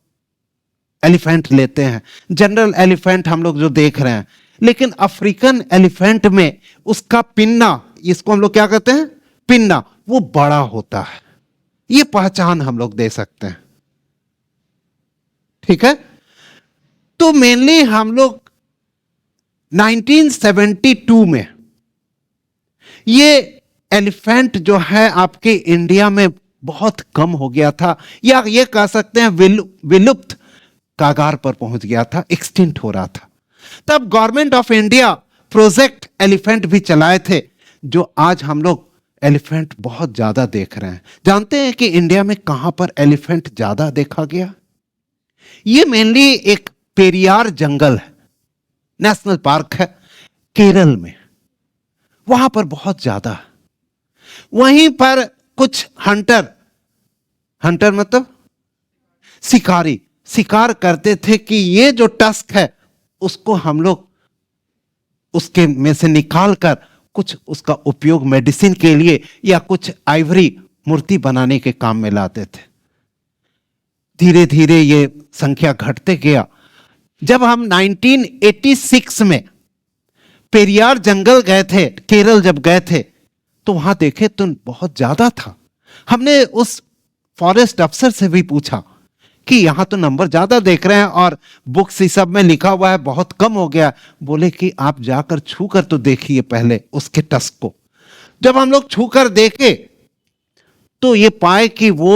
एलिफेंट लेते हैं, जनरल एलिफेंट हम लोग जो देख रहे हैं, लेकिन अफ्रीकन एलिफेंट में उसका पिन्ना, इसको हम लोग क्या कहते हैं? पिन्ना, वो बड़ा होता है। ये पहचान हम लोग दे सकते हैं। ठीक है। तो मेनली हम लोग 1972 में ये एलिफेंट जो है आपके इंडिया में बहुत कम हो गया था, या ये कह सकते हैं विलुप्त कागार पर पहुंच गया था, एक्सटिंक्ट हो रहा था। तब government of India project elephant भी चलाए थे, जो आज हम लोग एलिफेंट बहुत ज्यादा देख रहे हैं। जानते हैं कि इंडिया में कहां पर एलिफेंट ज्यादा देखा गया? ये मेनली एक पेरियार जंगल है, नेशनल पार्क है केरल में, वहां पर बहुत ज्यादा है। वहीं पर कुछ हंटर मतलब शिकारी शिकार करते थे कि ये जो टस्क है उसको हम लोग उसके में से निकाल कर कुछ उसका उपयोग मेडिसिन के लिए या कुछ आइवरी मूर्ति बनाने के काम में लाते थे। धीरे धीरे ये संख्या घटते गया। जब हम 1986 में पेरियार जंगल गए थे, केरल जब गए थे, तो वहां देखे तो बहुत ज्यादा था। हमने उस फॉरेस्ट अफसर से भी पूछा कि यहां तो नंबर ज्यादा देख रहे हैं और बुक्स इस सब में लिखा हुआ है बहुत कम हो गया। बोले कि आप जाकर छू कर तो देखिए पहले उसके टस्क को। जब हम लोग छू कर देखे तो ये पाए कि वो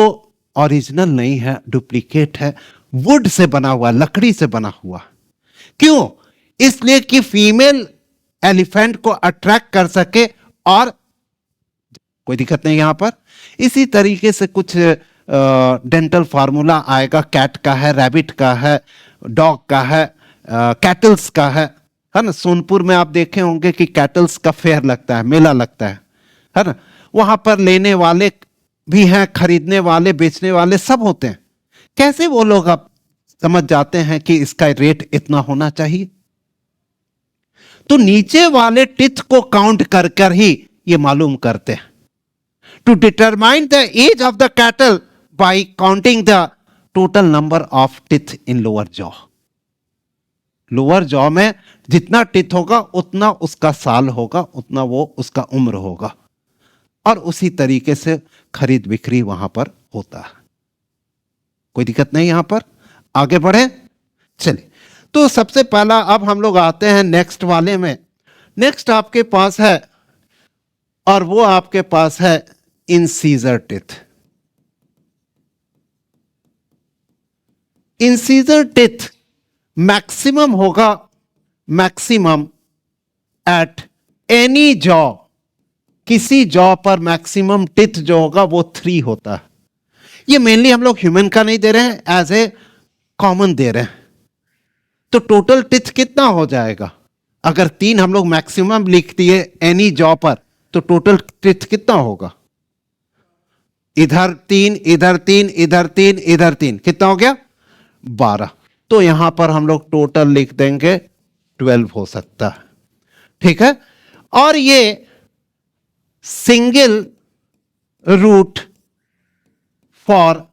ओरिजिनल नहीं है, डुप्लीकेट है, वुड से बना हुआ, लकड़ी से बना हुआ। क्यों? इसलिए कि फीमेल एलिफेंट को अट्रैक्ट कर सके, और कोई दिक्कत नहीं यहां पर। इसी तरीके से कुछ डेंटल फार्मूला आएगा, कैट का है, रैबिट का है, डॉग का है, कैटल्स का है ना। सोनपुर में आप देखे होंगे कि कैटल्स का फेयर लगता है, मेला लगता है ना। वहां पर लेने वाले भी हैं, खरीदने वाले, बेचने वाले सब होते हैं। कैसे वो लोग आप समझ जाते हैं कि इसका रेट इतना होना चाहिए? तो नीचे वाले टिथ को काउंट कर कर ही ये मालूम करते हैं। To determine the age of the cattle by counting the total number of teeth in lower jaw. Lower jaw में जितना टिथ होगा उतना उसका साल होगा, उतना वो उसका उम्र होगा, और उसी तरीके से खरीद बिक्री वहां पर होता है। कोई दिक्कत नहीं यहां पर। आगे बढ़े, चलिए। तो सबसे पहला अब हम लोग आते हैं नेक्स्ट वाले में। नेक्स्ट आपके पास है, और वो आपके पास है incisor teeth. Incisor teeth maximum होगा, मैक्सिमम एट एनी जॉ, किसी जॉ पर मैक्सिमम टिथ जो होगा वो 3 होता है। ये मेनली हम लोग ह्यूमन का नहीं दे रहे हैं, एज ए कॉमन दे रहे हैं। तो टोटल टिथ कितना हो जाएगा? अगर 3 हम लोग मैक्सिमम लिख दिए एनी जॉ पर, तो टोटल टिथ कितना होगा? इधर 3, इधर 3, इधर 3, इधर 3, कितना हो गया? 12। तो यहां पर हम लोग टोटल लिख देंगे 12 हो सकता है, ठीक है। और ये single root for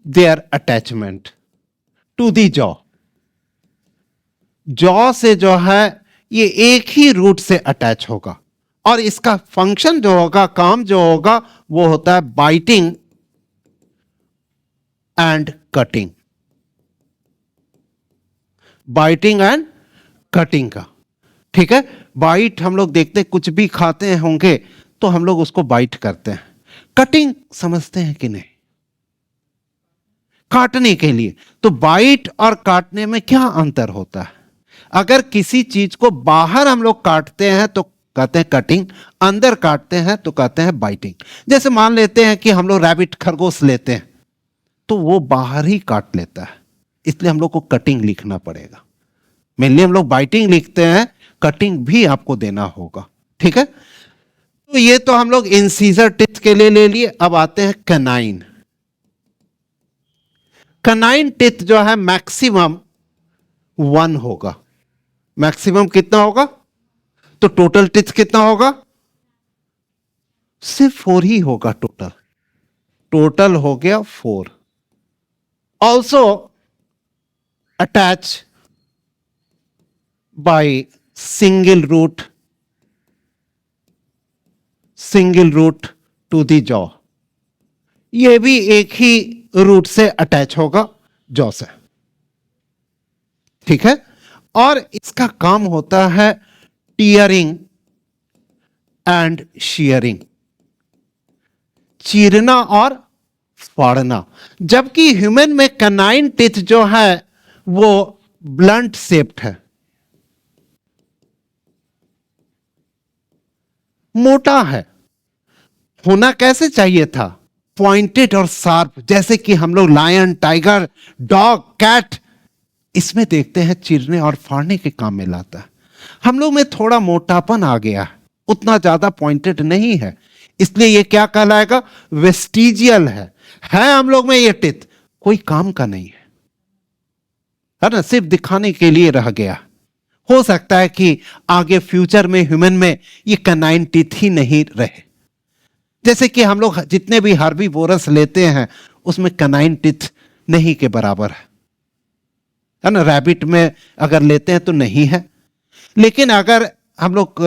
their attachment to the jaw. Jaw से जो है ये एक ही रूट से अटैच होगा, और इसका फंक्शन जो होगा, काम जो होगा, वो होता है biting and cutting. Biting and cutting का, ठीक है। बाइट हम लोग देखते हैं, कुछ भी खाते होंगे तो हम लोग उसको बाइट करते हैं। कटिंग समझते हैं कि नहीं? काटने के लिए। तो बाइट और काटने में क्या अंतर होता है? अगर किसी चीज को बाहर हम लोग काटते हैं तो कहते हैं कटिंग, अंदर काटते हैं तो कहते हैं बाइटिंग। जैसे मान लेते हैं कि हम लोग रैबिट, खरगोश लेते हैं, तो वो बाहर ही काट लेता है, इसलिए हम लोग को कटिंग लिखना पड़ेगा। मेनली हम लोग बाइटिंग लिखते हैं, कटिंग भी आपको देना होगा, ठीक है। तो ये तो हम लोग इंसीजर टिथ के लिए ले लिए। अब आते हैं कैनाइन। कैनाइन टिथ जो है मैक्सिमम 1 होगा। मैक्सिमम कितना होगा? तो टोटल टिथ कितना होगा? सिर्फ 4 ही होगा टोटल। टोटल हो गया 4। Also attach by single root to the jaw. ये भी एक ही रूट से अटैच होगा जॉ से, ठीक है। और इसका काम होता है टीयरिंग एंड शेयरिंग। चीरना और फाड़ना, जबकि ह्यूमन में कैनाइन टीथ जो है वो ब्लंट शेप्ड है, मोटा है। होना कैसे चाहिए था? पॉइंटेड और शार्प, जैसे कि हम लोग लायन, टाइगर, डॉग, कैट इसमें देखते हैं चीरने और फाड़ने के काम में लाता है। हम लोग में थोड़ा मोटापन आ गया है, उतना ज्यादा पॉइंटेड नहीं है, इसलिए ये क्या कहलाएगा? वेस्टिजियल है हम लोग में ये टिथ, कोई काम का नहीं है ना, सिर्फ दिखाने के लिए रह गया। हो सकता है कि आगे फ्यूचर में ह्यूमन में ये कैनाइन टीथ ही नहीं रहे। जैसे कि हम लोग जितने भी हर्बीवोरस लेते हैं उसमें कैनाइन टीथ नहीं के बराबर है ना। रैबिट में अगर लेते हैं तो नहीं है, लेकिन अगर हम लोग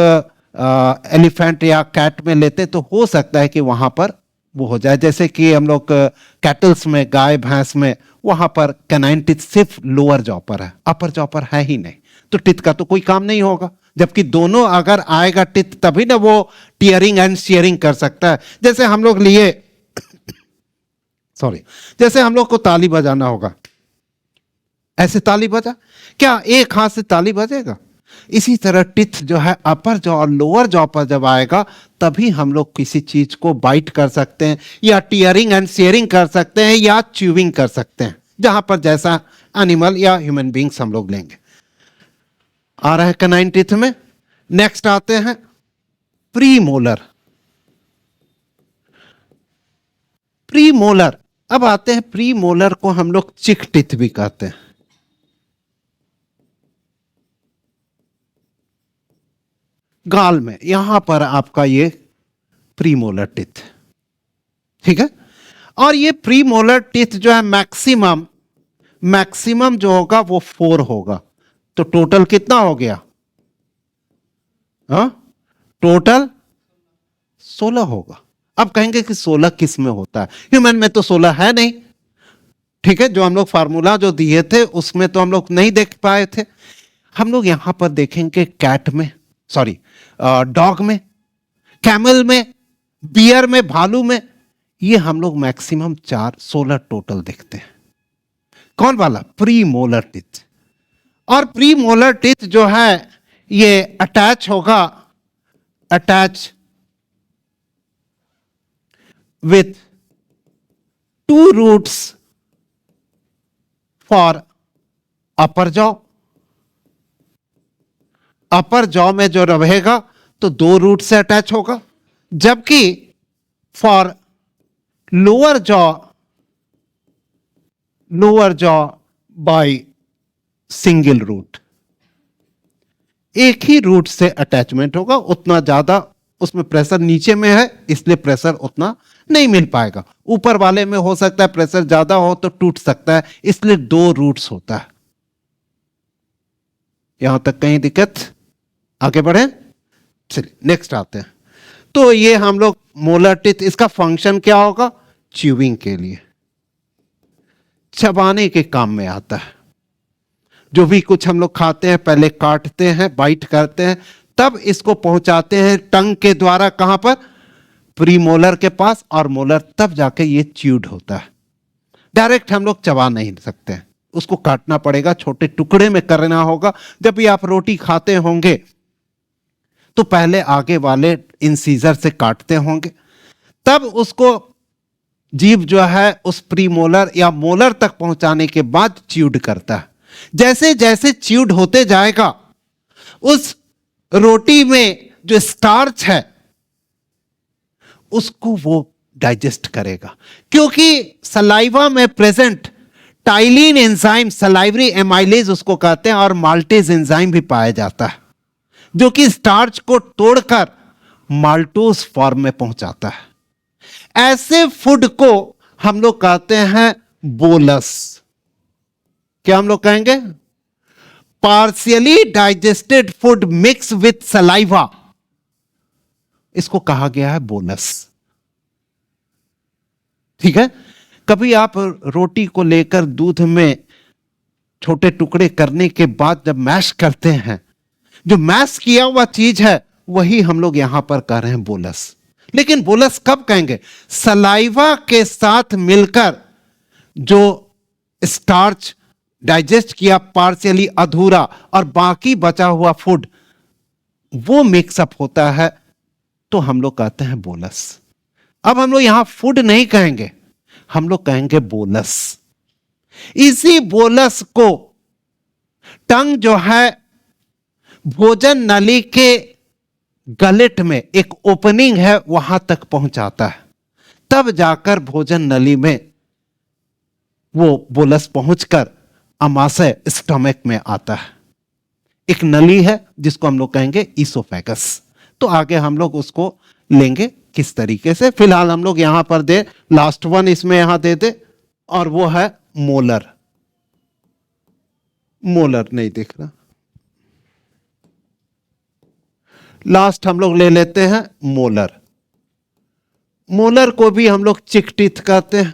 एलिफेंट या कैट में लेते हैं तो हो सकता है कि वहां पर वो हो जाए। जैसे कि हम लोग कैटल्स में, गाय भैंस में, वहां पर कैनाइन टीथ सिर्फ लोअर जॉ पर है, अपर जॉ पर है ही नहीं, तो टीथ का तो कोई काम नहीं होगा। जबकि दोनों अगर आएगा टीथ तभी ना वो टीयरिंग एंड शेयरिंग कर सकता है। जैसे हम लोग लिए जैसे हम लोग को ताली बजाना होगा, ऐसे ताली बजा, क्या एक हाथ से ताली बजेगा? इसी तरह टिथ जो है अपर जॉ और लोअर जॉ पर जब आएगा तभी हम लोग किसी चीज को बाइट कर सकते हैं, या टीयरिंग एंड शेयरिंग कर सकते हैं, या च्यूविंग कर सकते हैं, जहां पर जैसा एनिमल या ह्यूमन बींग्स हम लोग लेंगे। आ रहा है कैनाइन टिथ में। नेक्स्ट आते हैं प्रीमोलर। प्रीमोलर, अब आते हैं प्रीमोलर को हम लोग चिक टिथ भी कहते हैं। गाल में यहां पर आपका ये प्रीमोलर टिथ, ठीक है। और ये प्रीमोलर टिथ जो है मैक्सिमम जो होगा वो 4 होगा, तो टोटल कितना हो गया? टोटल 16 होगा। अब कहेंगे कि 16 किस में होता है? ह्यूमन में तो 16 है नहीं, ठीक है। जो हम लोग फार्मूला जो दिए थे उसमें तो हम लोग नहीं देख पाए थे। हम लोग यहां पर देखेंगे कैट में, सॉरी डॉग में, कैमल में, बियर में, भालू में, ये हम लोग मैक्सिमम 16 टोटल देखते हैं। कौन वाला? Premolar teeth. और प्रीमोलर टिथ जो है ये अटैच होगा, attach with 2 roots for upper jaw. Upper jaw में जो रहेगा तो 2 रूट से अटैच होगा, जबकि for lower jaw by single root, एक ही रूट से अटैचमेंट होगा। उतना ज्यादा उसमें प्रेशर नीचे में है इसलिए प्रेशर उतना नहीं मिल पाएगा। ऊपर वाले में हो सकता है प्रेशर ज्यादा हो तो टूट सकता है, इसलिए 2 रूट्स होता है। यहां तक कहीं दिक्कत? आगे बढ़े, चलिए नेक्स्ट आते हैं। तो ये हम लोग मोलर टिथ, इसका फंक्शन क्या होगा? च्यूइंग के लिए, चबाने के काम में आता है। जो भी कुछ हम लोग खाते हैं पहले काटते हैं, बाइट करते हैं, तब इसको पहुंचाते हैं टंग के द्वारा, कहां पर? प्रीमोलर के पास, और मोलर तब जाके ये च्यूड होता है। डायरेक्ट हम लोग चबा नहीं सकते हैं, उसको काटना पड़ेगा, छोटे टुकड़े में करना होगा। जब भी आप रोटी खाते होंगे तो पहले आगे वाले इंसीजर से काटते होंगे, तब उसको जीभ जो है उस प्रीमोलर या मोलर तक पहुंचाने के बाद च्यूड करता है। जैसे जैसे च्यूड होते जाएगा उस रोटी में जो स्टार्च है उसको वो डाइजेस्ट करेगा, क्योंकि सलाइवा में present ptyalin enzyme, salivary amylase उसको कहते हैं, और माल्टेज एंजाइम भी पाया जाता है, जो कि स्टार्च को तोड़कर माल्टोज फॉर्म में पहुंचाता है। ऐसे फूड को हम लोग कहते हैं बोलस। क्या हम लोग कहेंगे? Partially digested food mix with saliva, इसको कहा गया है बोलस, ठीक है। कभी आप रोटी को लेकर दूध में छोटे टुकड़े करने के बाद जब मैश करते हैं, जो मैश किया हुआ चीज है वही हम लोग यहां पर कह रहे हैं बोलस। लेकिन बोलस कब कहेंगे? सलाइवा के साथ मिलकर जो स्टार्च डाइजेस्ट किया पार्शियली अधूरा और बाकी बचा हुआ फूड वो मिक्सअप होता है, तो हम लोग कहते हैं बोलस। अब हम लोग यहां फूड नहीं कहेंगे, हम लोग कहेंगे बोलस। इसी बोलस को टंग जो है भोजन नली के गलेट में एक ओपनिंग है वहां तक पहुंचाता है, तब जाकर भोजन नली में वो बोलस पहुंचकर अमाशय स्टमक में आता है। एक नली है जिसको हम लोग कहेंगे ईसोफेगस। तो आगे हम लोग उसको लेंगे किस तरीके से। फिलहाल हम लोग यहां पर दे लास्ट वन इसमें यहां दे दे, और वो है मोलर। मोलर नहीं दिख रहा, लास्ट हम लोग ले लेते हैं मोलर। मोलर को भी हम लोग चिक टीथ कहते हैं,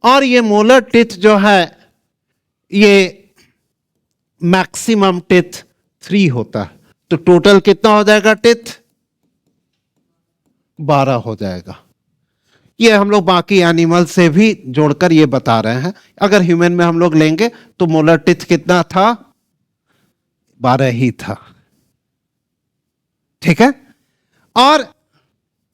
और ये मोलर टीथ जो है ये मैक्सिमम टीथ 3 होता है। तो टोटल कितना हो जाएगा टीथ? 12 हो जाएगा। ये हम लोग बाकी एनिमल से भी जोड़कर ये बता रहे हैं। अगर ह्यूमन में हम लोग लेंगे तो मोलर टीथ कितना था? 12 ही था। ठीक है। और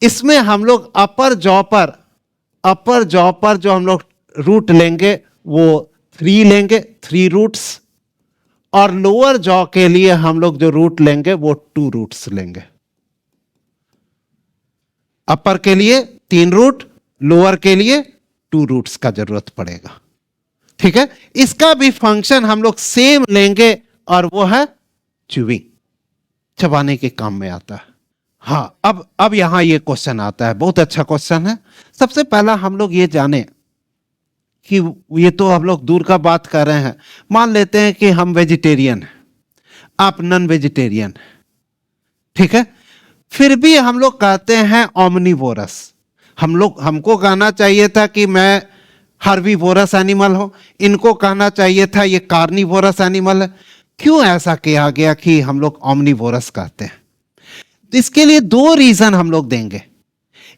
इसमें हम लोग अपर जॉ पर जो हम लोग रूट लेंगे वो 3 लेंगे, 3 रूट्स, और लोअर जॉ के लिए हम लोग जो रूट लेंगे वो 2 रूट्स लेंगे। अपर के लिए 3 रूट, लोअर के लिए 2 रूट्स का जरूरत पड़ेगा। ठीक है। इसका भी फंक्शन हम लोग सेम लेंगे, और वो है च्यूइंग, चबाने के काम में आता है। हाँ, अब यहां ये क्वेश्चन आता है, बहुत अच्छा क्वेश्चन है। सबसे पहला हम लोग ये जाने कि ये तो हम लोग दूर का बात कर रहे हैं। मान लेते हैं कि हम वेजिटेरियन हैं, आप नॉन वेजिटेरियन, ठीक है, फिर भी हम लोग कहते हैं ओमनिवोरस। हमको कहना चाहिए था कि मैं हर्बीवोरस एनिमल हूं, इनको कहना चाहिए था ये कार्निवोरस एनिमल है। क्यों ऐसा किया गया कि हम लोग ओमनिवोरस कहते हैं? इसके लिए 2 रीजन हम लोग देंगे।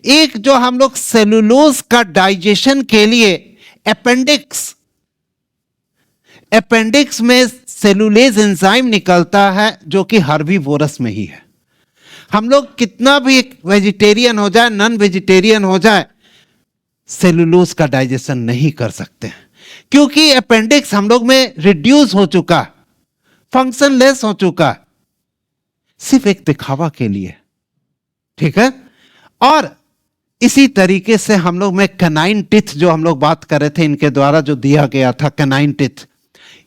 एक, जो हम लोग सेलुलोज का डाइजेशन के लिए अपेंडिक्स में सेलुलेज एंजाइम निकलता है, जो कि हर्बीवोरस में ही है। हम लोग कितना भी वेजिटेरियन हो जाए, नॉन वेजिटेरियन हो जाए, सेलुलोज का डाइजेशन नहीं कर सकते, क्योंकि अपेंडिक्स हम लोग में रिड्यूस हो चुका है, फंक्शनलेस हो चुका है, सिर्फ एक दिखावा के लिए। ठीक है। और इसी तरीके से हम लोग में कैनाइन टीथ, जो हम लोग बात कर रहे थे, इनके द्वारा जो दिया गया था कैनाइन टीथ,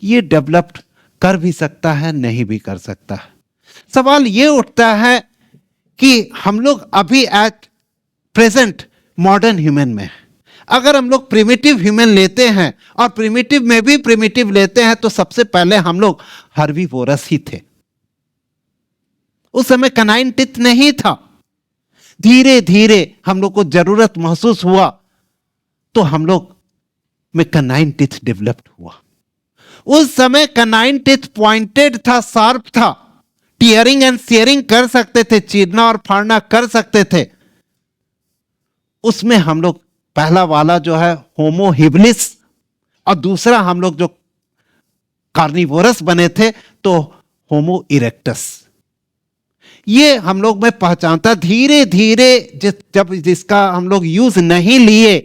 ये डेवलप्ड कर भी सकता है, नहीं भी कर सकता है। सवाल ये उठता है कि हम लोग अभी एट प्रेजेंट मॉडर्न ह्यूमन में, अगर हम लोग प्रिमिटिव ह्यूमन लेते हैं, और प्रिमिटिव में भी प्रिमिटिव लेते हैं, तो सबसे पहले हम लोग हर्बीवोरस ही थे। उस समय कैनाइन टीथ नहीं था। धीरे धीरे हम लोग को जरूरत महसूस हुआ, तो हम लोग में कैनाइन टीथ डेवलप्ड हुआ। उस समय कैनाइन टीथ पॉइंटेड था, शार्प था, टीयरिंग एंड शेयरिंग कर सकते थे, चीरना और फाड़ना कर सकते थे। उसमें हम लोग पहला वाला जो है होमो हिबिलिस, और दूसरा हम लोग जो कार्निवोरस बने थे तो होमो इरेक्टस। ये हम लोग में पहचानता। धीरे धीरे जब जिसका हम लोग यूज नहीं लिए,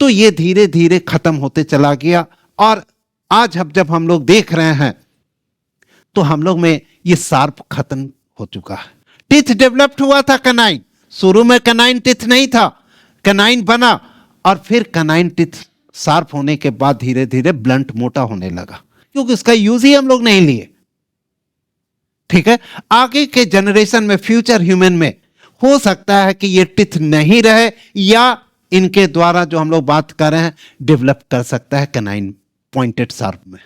तो ये धीरे धीरे खत्म होते चला गया। और आज जब हम लोग देख रहे हैं, तो हम लोग में ये शार्प खत्म हो चुका है। टीथ डेवलप्ड हुआ था कैनाइन, शुरू में कैनाइन टीथ नहीं था, कैनाइन बना, और फिर कैनाइन टीथ शार्प होने के बाद धीरे धीरे ब्लंट, मोटा होने लगा, क्योंकि उसका यूज ही हम लोग नहीं लिए। ठीक है। आगे के जनरेशन में, फ्यूचर ह्यूमन में, हो सकता है कि ये टीथ नहीं रहे, या इनके द्वारा जो हम लोग बात कर रहे हैं डेवलप कर सकता है कैनाइन पॉइंटेड शार्प में।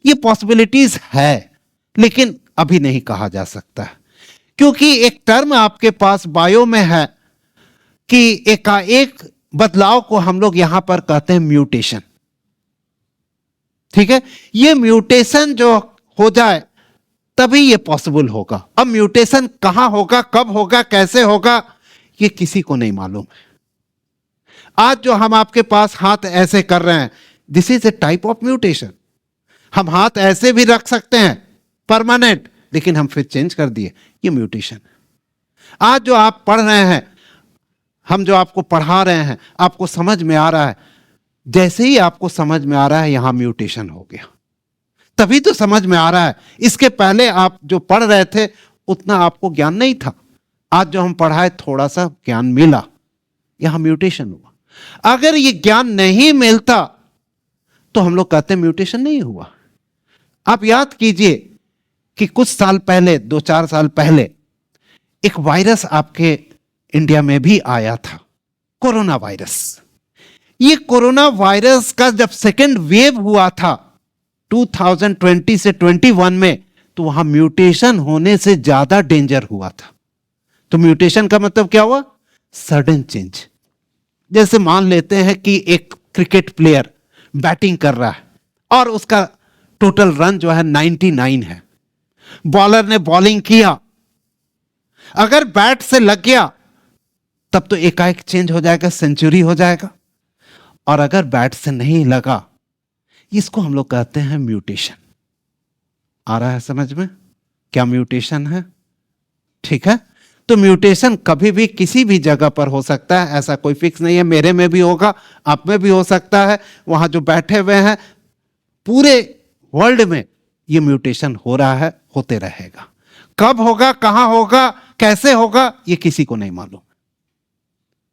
ये पॉसिबिलिटीज है, लेकिन अभी नहीं कहा जा सकता, क्योंकि एक टर्म आपके पास बायो में है कि एकाएक बदलाव को हम लोग यहां पर कहते हैं म्यूटेशन। ठीक है। ये म्यूटेशन जो हो जाए, तभी ये पॉसिबल होगा। अब म्यूटेशन कहां होगा, कब होगा, कैसे होगा, ये किसी को नहीं मालूम है। आज जो हम आपके पास हाथ ऐसे कर रहे हैं, this is a type of mutation. हम हाथ ऐसे भी रख सकते हैं परमानेंट, लेकिन हम फिर चेंज कर दिए, ये म्यूटेशन। आज जो आप पढ़ रहे हैं, हम जो आपको पढ़ा रहे हैं, आपको समझ में आ रहा है, जैसे ही आपको समझ में आ रहा है यहां म्यूटेशन हो गया, तभी तो समझ में आ रहा है। इसके पहले आप जो पढ़ रहे थे उतना आपको ज्ञान नहीं था। आज जो हम पढ़ाए थोड़ा सा ज्ञान मिला, यहां म्यूटेशन हुआ। अगर ये ज्ञान नहीं मिलता तो हम लोग कहते हैं म्यूटेशन नहीं हुआ। आप याद कीजिए कि कुछ साल पहले, 2-4 साल पहले, एक वायरस आपके इंडिया में भी आया था, कोरोना वायरस। ये कोरोना वायरस का जब सेकेंड वेव हुआ था 2020 से 21 में, तो वहां म्यूटेशन होने से ज्यादा डेंजर हुआ था। तो म्यूटेशन का मतलब क्या हुआ? Sudden change. जैसे मान लेते हैं कि एक क्रिकेट प्लेयर बैटिंग कर रहा है और उसका टोटल रन जो है 99 है। बॉलर ने बॉलिंग किया, अगर बैट से लग गया तब तो एकाएक चेंज हो जाएगा, सेंचुरी हो जाएगा। और अगर बैट से नहीं लगा, इसको हम लोग कहते हैं म्यूटेशन। आ रहा है समझ में क्या म्यूटेशन है? ठीक है। तो म्यूटेशन कभी भी किसी भी जगह पर हो सकता है, ऐसा कोई फिक्स नहीं है। मेरे में भी होगा, आप में भी हो सकता है, वहां जो बैठे हुए हैं, पूरे वर्ल्ड में ये म्यूटेशन हो रहा है, होते रहेगा। कब होगा, कहां होगा, कैसे होगा, ये किसी को नहीं मालूम।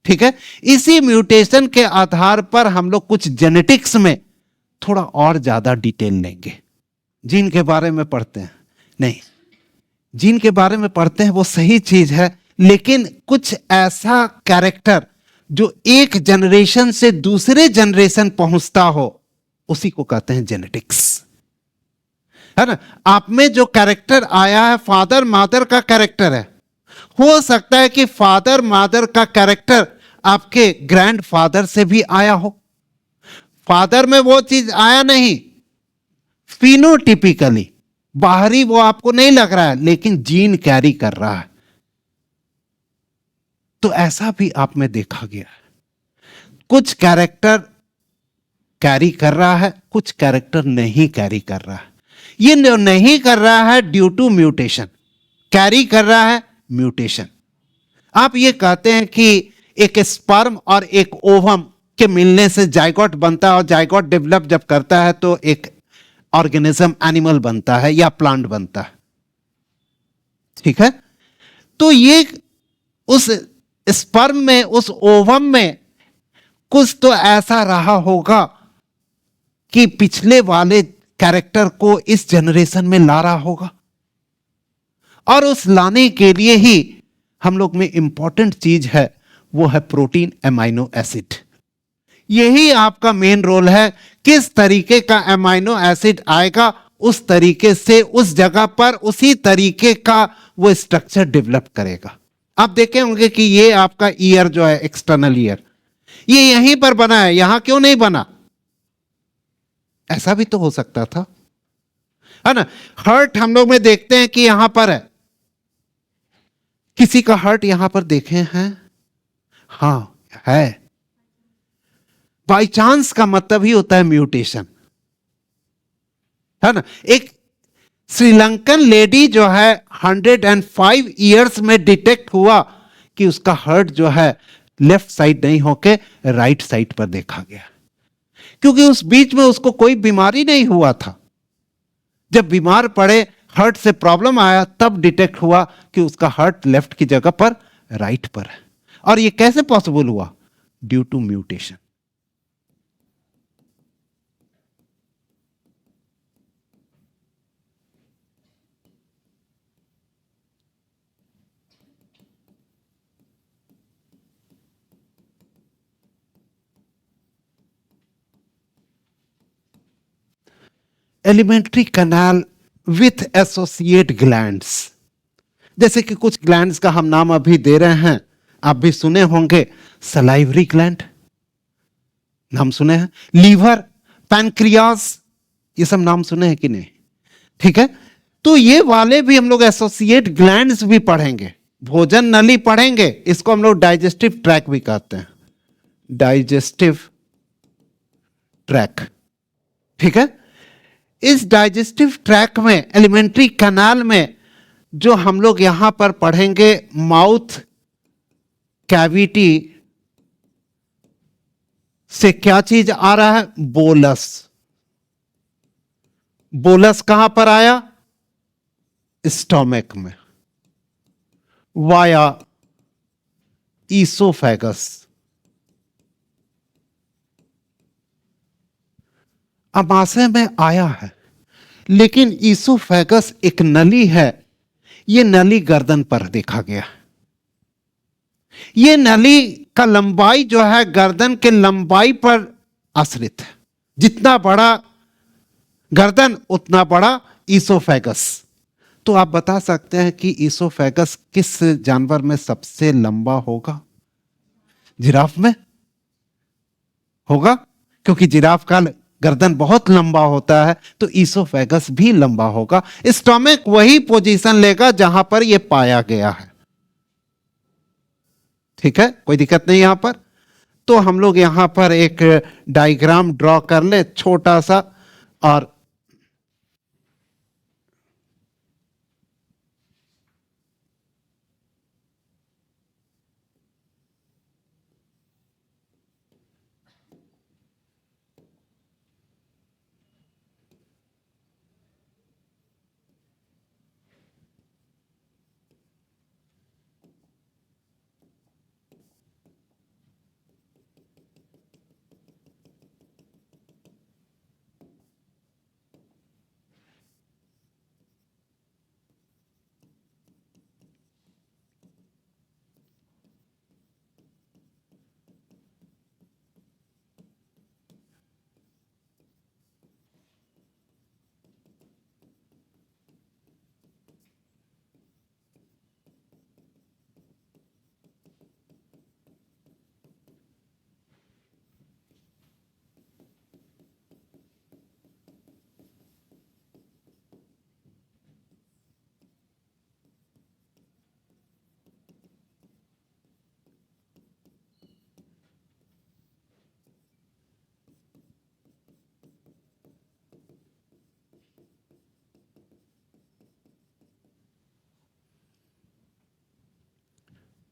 ठीक है। इसी म्यूटेशन के आधार पर हम लोग कुछ जेनेटिक्स में थोड़ा और ज्यादा डिटेल लेंगे। जीन के बारे में पढ़ते हैं नहीं, जीन के बारे में पढ़ते हैं, वो सही चीज है, लेकिन कुछ ऐसा कैरेक्टर जो एक जनरेशन से दूसरे जनरेशन पहुंचता हो, उसी को कहते हैं जेनेटिक्स, है ना। आप में जो कैरेक्टर आया है, फादर मदर का कैरेक्टर है। हो सकता है कि फादर मदर का कैरेक्टर आपके ग्रैंडफादर से भी आया हो। फादर में वो चीज आया नहीं, फिनोटिपिकली बाहरी वो आपको नहीं लग रहा है, लेकिन जीन कैरी कर रहा है। तो ऐसा भी आप में देखा गया है। कुछ कैरेक्टर कैरी कर रहा है, कुछ कैरेक्टर नहीं कैरी कर रहा है। ये नहीं कर रहा है ड्यू टू म्यूटेशन, कैरी कर रहा है म्यूटेशन। आप ये कहते हैं कि एक स्पर्म और एक ओवम के मिलने से जाइगोट बनता है, और जाइगोट डेवलप जब करता है तो एक ऑर्गेनिज्म, एनिमल बनता है या प्लांट बनता है। ठीक है। तो ये उस स्पर्म में, उस ओवम में कुछ तो ऐसा रहा होगा कि पिछले वाले कैरेक्टर को इस जनरेशन में ला रहा होगा, और उस लाने के लिए ही हम लोग में इंपॉर्टेंट चीज है, वो है प्रोटीन, एमाइनो एसिड। यही आपका मेन रोल है। किस तरीके का एमाइनो एसिड आएगा, उस तरीके से उस जगह पर उसी तरीके का वो स्ट्रक्चर डेवलप करेगा। आप देखे होंगे कि ये आपका ईयर जो है, एक्सटर्नल ईयर, ये यहीं पर बना है, यहां क्यों नहीं बना? ऐसा भी तो हो सकता था, है ना। हर्ट हम लोग में देखते हैं कि यहां पर है। किसी का हर्ट यहां पर देखे हैं? हां है। बाई चांस का मतलब ही होता है म्यूटेशन, है ना। एक श्रीलंकन लेडी जो है 105 इयर्स में डिटेक्ट हुआ कि उसका हर्ट जो है लेफ्ट साइड नहीं होके राइट साइड पर देखा गया, क्योंकि उस बीच में उसको कोई बीमारी नहीं हुआ था। जब बीमार पड़े, हार्ट से प्रॉब्लम आया, तब डिटेक्ट हुआ कि उसका हार्ट लेफ्ट की जगह पर राइट पर है। और ये कैसे पॉसिबल हुआ? Due to mutation. Alimentary canal with associate glands, जैसे कि कुछ ग्लैंड्स का हम नाम अभी दे रहे हैं, आप भी सुने होंगे। सलाइवरी ग्लैंड नाम सुने हैं, लीवर, पैनक्रियास, ये सब नाम सुने हैं कि नहीं? ठीक है। तो ये वाले भी हम लोग एसोसिएट ग्लैंड्स भी पढ़ेंगे, भोजन नली पढ़ेंगे, इसको हम लोग डाइजेस्टिव ट्रैक भी कहते हैं, डाइजेस्टिव ट्रैक। ठीक है, इस डाइजेस्टिव ट्रैक में, एलिमेंट्री कैनाल में जो हम लोग यहां पर पढ़ेंगे, माउथ कैविटी से क्या चीज आ रहा है, बोलस। बोलस कहां पर आया, स्टोमक में, वाया ईसोफेगस। आमाशय में आया है, लेकिन ईसोफेगस एक नली है, यह नली गर्दन पर देखा गया। यह नली का लंबाई जो है गर्दन के लंबाई पर आश्रित है, जितना बड़ा गर्दन उतना बड़ा ईसोफेगस। तो आप बता सकते हैं कि ईसोफेगस किस जानवर में सबसे लंबा होगा, जिराफ में होगा, क्योंकि जिराफ का गर्दन बहुत लंबा होता है, तो ईसोफेगस भी लंबा होगा। स्टोमक वही पोजीशन लेगा जहां पर यह पाया गया है। ठीक है, कोई दिक्कत नहीं यहां पर। तो हम लोग यहां पर एक डायग्राम ड्रॉ कर ले छोटा सा, और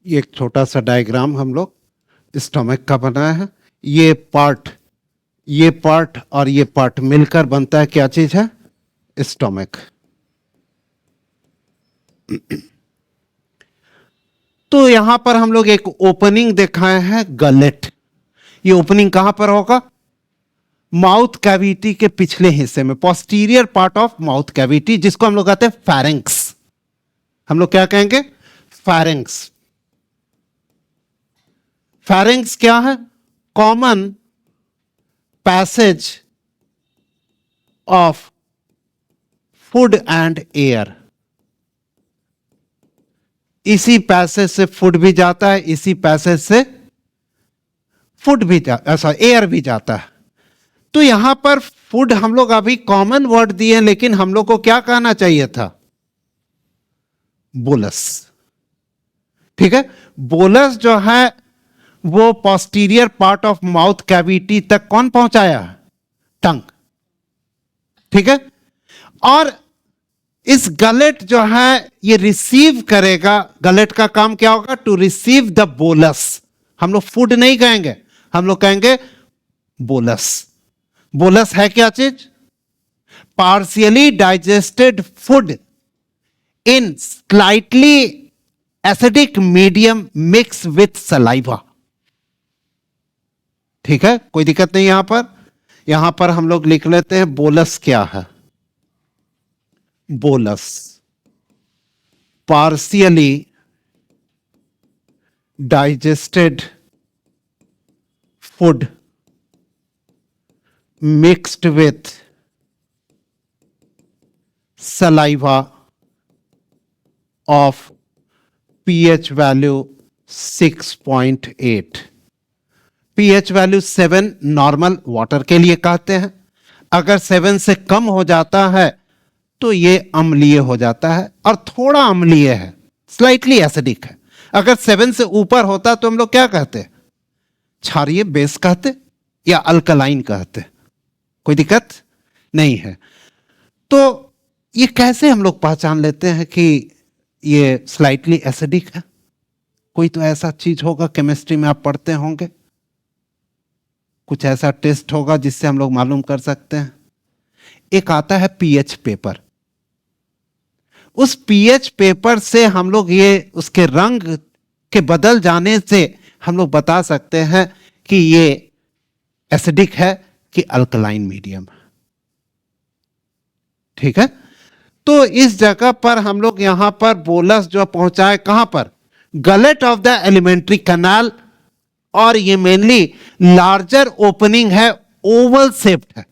ये एक छोटा सा डायग्राम हम लोग स्टोमक का बनाया है। ये पार्ट और ये पार्ट मिलकर बनता है क्या चीज है, स्टोमक। तो यहां पर हम लोग एक ओपनिंग दिखाए हैं, गलेट। ये ओपनिंग कहां पर होगा, माउथ कैविटी के पिछले हिस्से में, posterior part of mouth cavity, जिसको हम लोग कहते हैं फैरिंक्स। हम लोग क्या कहेंगे, फैरिंक्स। फैरिंक्स क्या है, common passage of food and air. इसी पैसेज से फूड भी जाता है, इसी पैसेज से फूड भी एयर भी जाता है। तो यहां पर फूड हम लोग अभी कॉमन वर्ड दिए, लेकिन हम लोग को क्या कहना चाहिए था, बोलस। ठीक है, बोलस जो है वो posterior part of mouth cavity तक कौन पहुंचाया, टंग। ठीक है, और इस गलेट जो है ये रिसीव करेगा। गलेट का काम क्या होगा, टू रिसीव द बोलस। हम लोग फूड नहीं कहेंगे, हम लोग कहेंगे बोलस। बोलस है क्या चीज, partially digested food in slightly acidic medium mix with saliva. ठीक है, कोई दिक्कत नहीं। यहां पर हम लोग लिख लेते हैं बोलस क्या है, bolus partially digested food mixed with saliva of pH value 6.8। pH value 7 normal water के लिए कहते हैं। अगर 7 से कम हो जाता है तो ये अम्लीय हो जाता है और थोड़ा अम्लीय है, स्लाइटली एसिडिक है। अगर 7 से ऊपर होता तो हम लोग क्या कहते? क्षारीय बेस कहते या अल्कलाइन कहते। कोई दिक्कत नहीं है। तो ये कैसे हम लोग पहचान लेते हैं कि ये स्लाइटली एसिडिक है? कोई तो ऐसा चीज होगा, केमिस्ट्री में आप पढ़ते होंगे, कुछ ऐसा टेस्ट होगा जिससे हम लोग मालूम कर सकते हैं। एक आता है पीएच पेपर। उस पीएच पेपर से हम लोग ये उसके रंग के बदल जाने से हम लोग बता सकते हैं कि ये एसिडिक है कि अल्कलाइन मीडियम। ठीक है, तो इस जगह पर हम लोग यहां पर बोलस जो पहुंचाए कहां पर? Gullet of the alimentary canal, और ये मेनली लार्जर ओपनिंग है, ओवल शेप्ड है।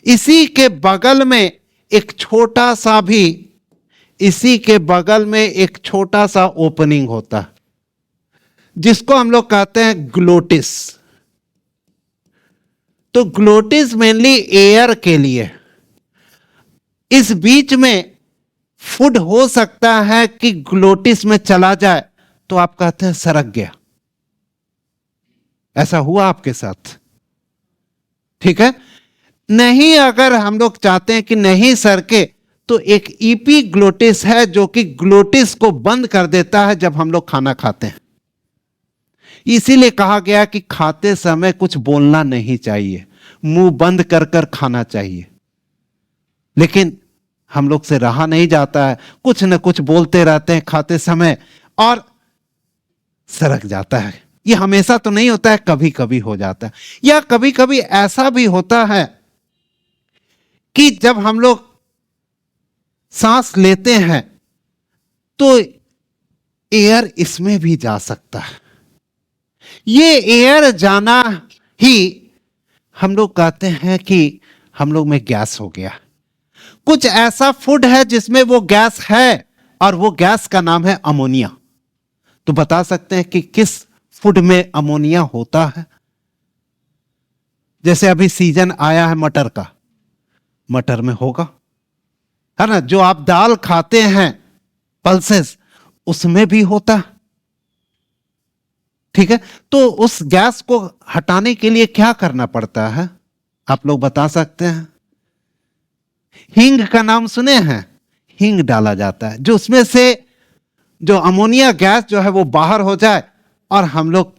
इसी के बगल में एक छोटा सा भी, इसी के बगल में एक छोटा सा ओपनिंग होता है जिसको हम लोग कहते हैं ग्लोटिस। तो ग्लोटिस मेनली एयर के लिए, इस बीच में फूड हो सकता है कि ग्लोटिस में चला जाए तो आप कहते हैं सरक गया। ऐसा हुआ आपके साथ? ठीक है, नहीं, अगर हम लोग चाहते हैं कि नहीं सरके तो एक ईपीग्लोटिस है जो कि ग्लोटिस को बंद कर देता है जब हम लोग खाना खाते हैं। इसीलिए कहा गया कि खाते समय कुछ बोलना नहीं चाहिए, मुंह बंद कर कर खाना चाहिए। लेकिन हम लोग से रहा नहीं जाता है, कुछ न कुछ बोलते रहते हैं खाते समय और सरक जाता है। ये हमेशा तो नहीं होता है, कभी कभी हो जाता है। या कभी कभी ऐसा भी होता है कि जब हम लोग सांस लेते हैं तो एयर इसमें भी जा सकता है। ये एयर जाना ही हम लोग कहते हैं कि हम लोग में गैस हो गया। कुछ ऐसा फूड है जिसमें वो गैस है और वो गैस का नाम है अमोनिया। तो बता सकते हैं कि किस फूड में अमोनिया होता है? जैसे अभी सीजन आया है मटर का, मटर में होगा, है ना। जो आप दाल खाते हैं पल्सेस, उसमें भी होता है। ठीक है, तो उस गैस को हटाने के लिए क्या करना पड़ता है? आप लोग बता सकते हैं? हींग का नाम सुने हैं? हींग डाला जाता है जो उसमें से जो अमोनिया गैस जो है वो बाहर हो जाए और हम लोग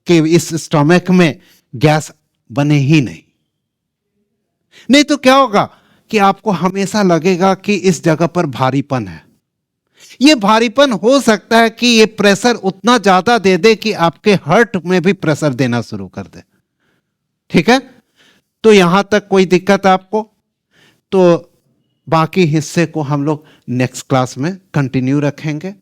के इस स्टोमक में गैस बने ही नहीं। नहीं तो क्या होगा कि आपको हमेशा लगेगा कि इस जगह पर भारीपन है। ये भारीपन हो सकता है कि ये प्रेशर उतना ज्यादा दे दे कि आपके हार्ट में भी प्रेशर देना शुरू कर दे। ठीक है, तो यहां तक कोई दिक्कत आपको? तो बाकी हिस्से को हम लोग नेक्स्ट क्लास में कंटिन्यू रखेंगे।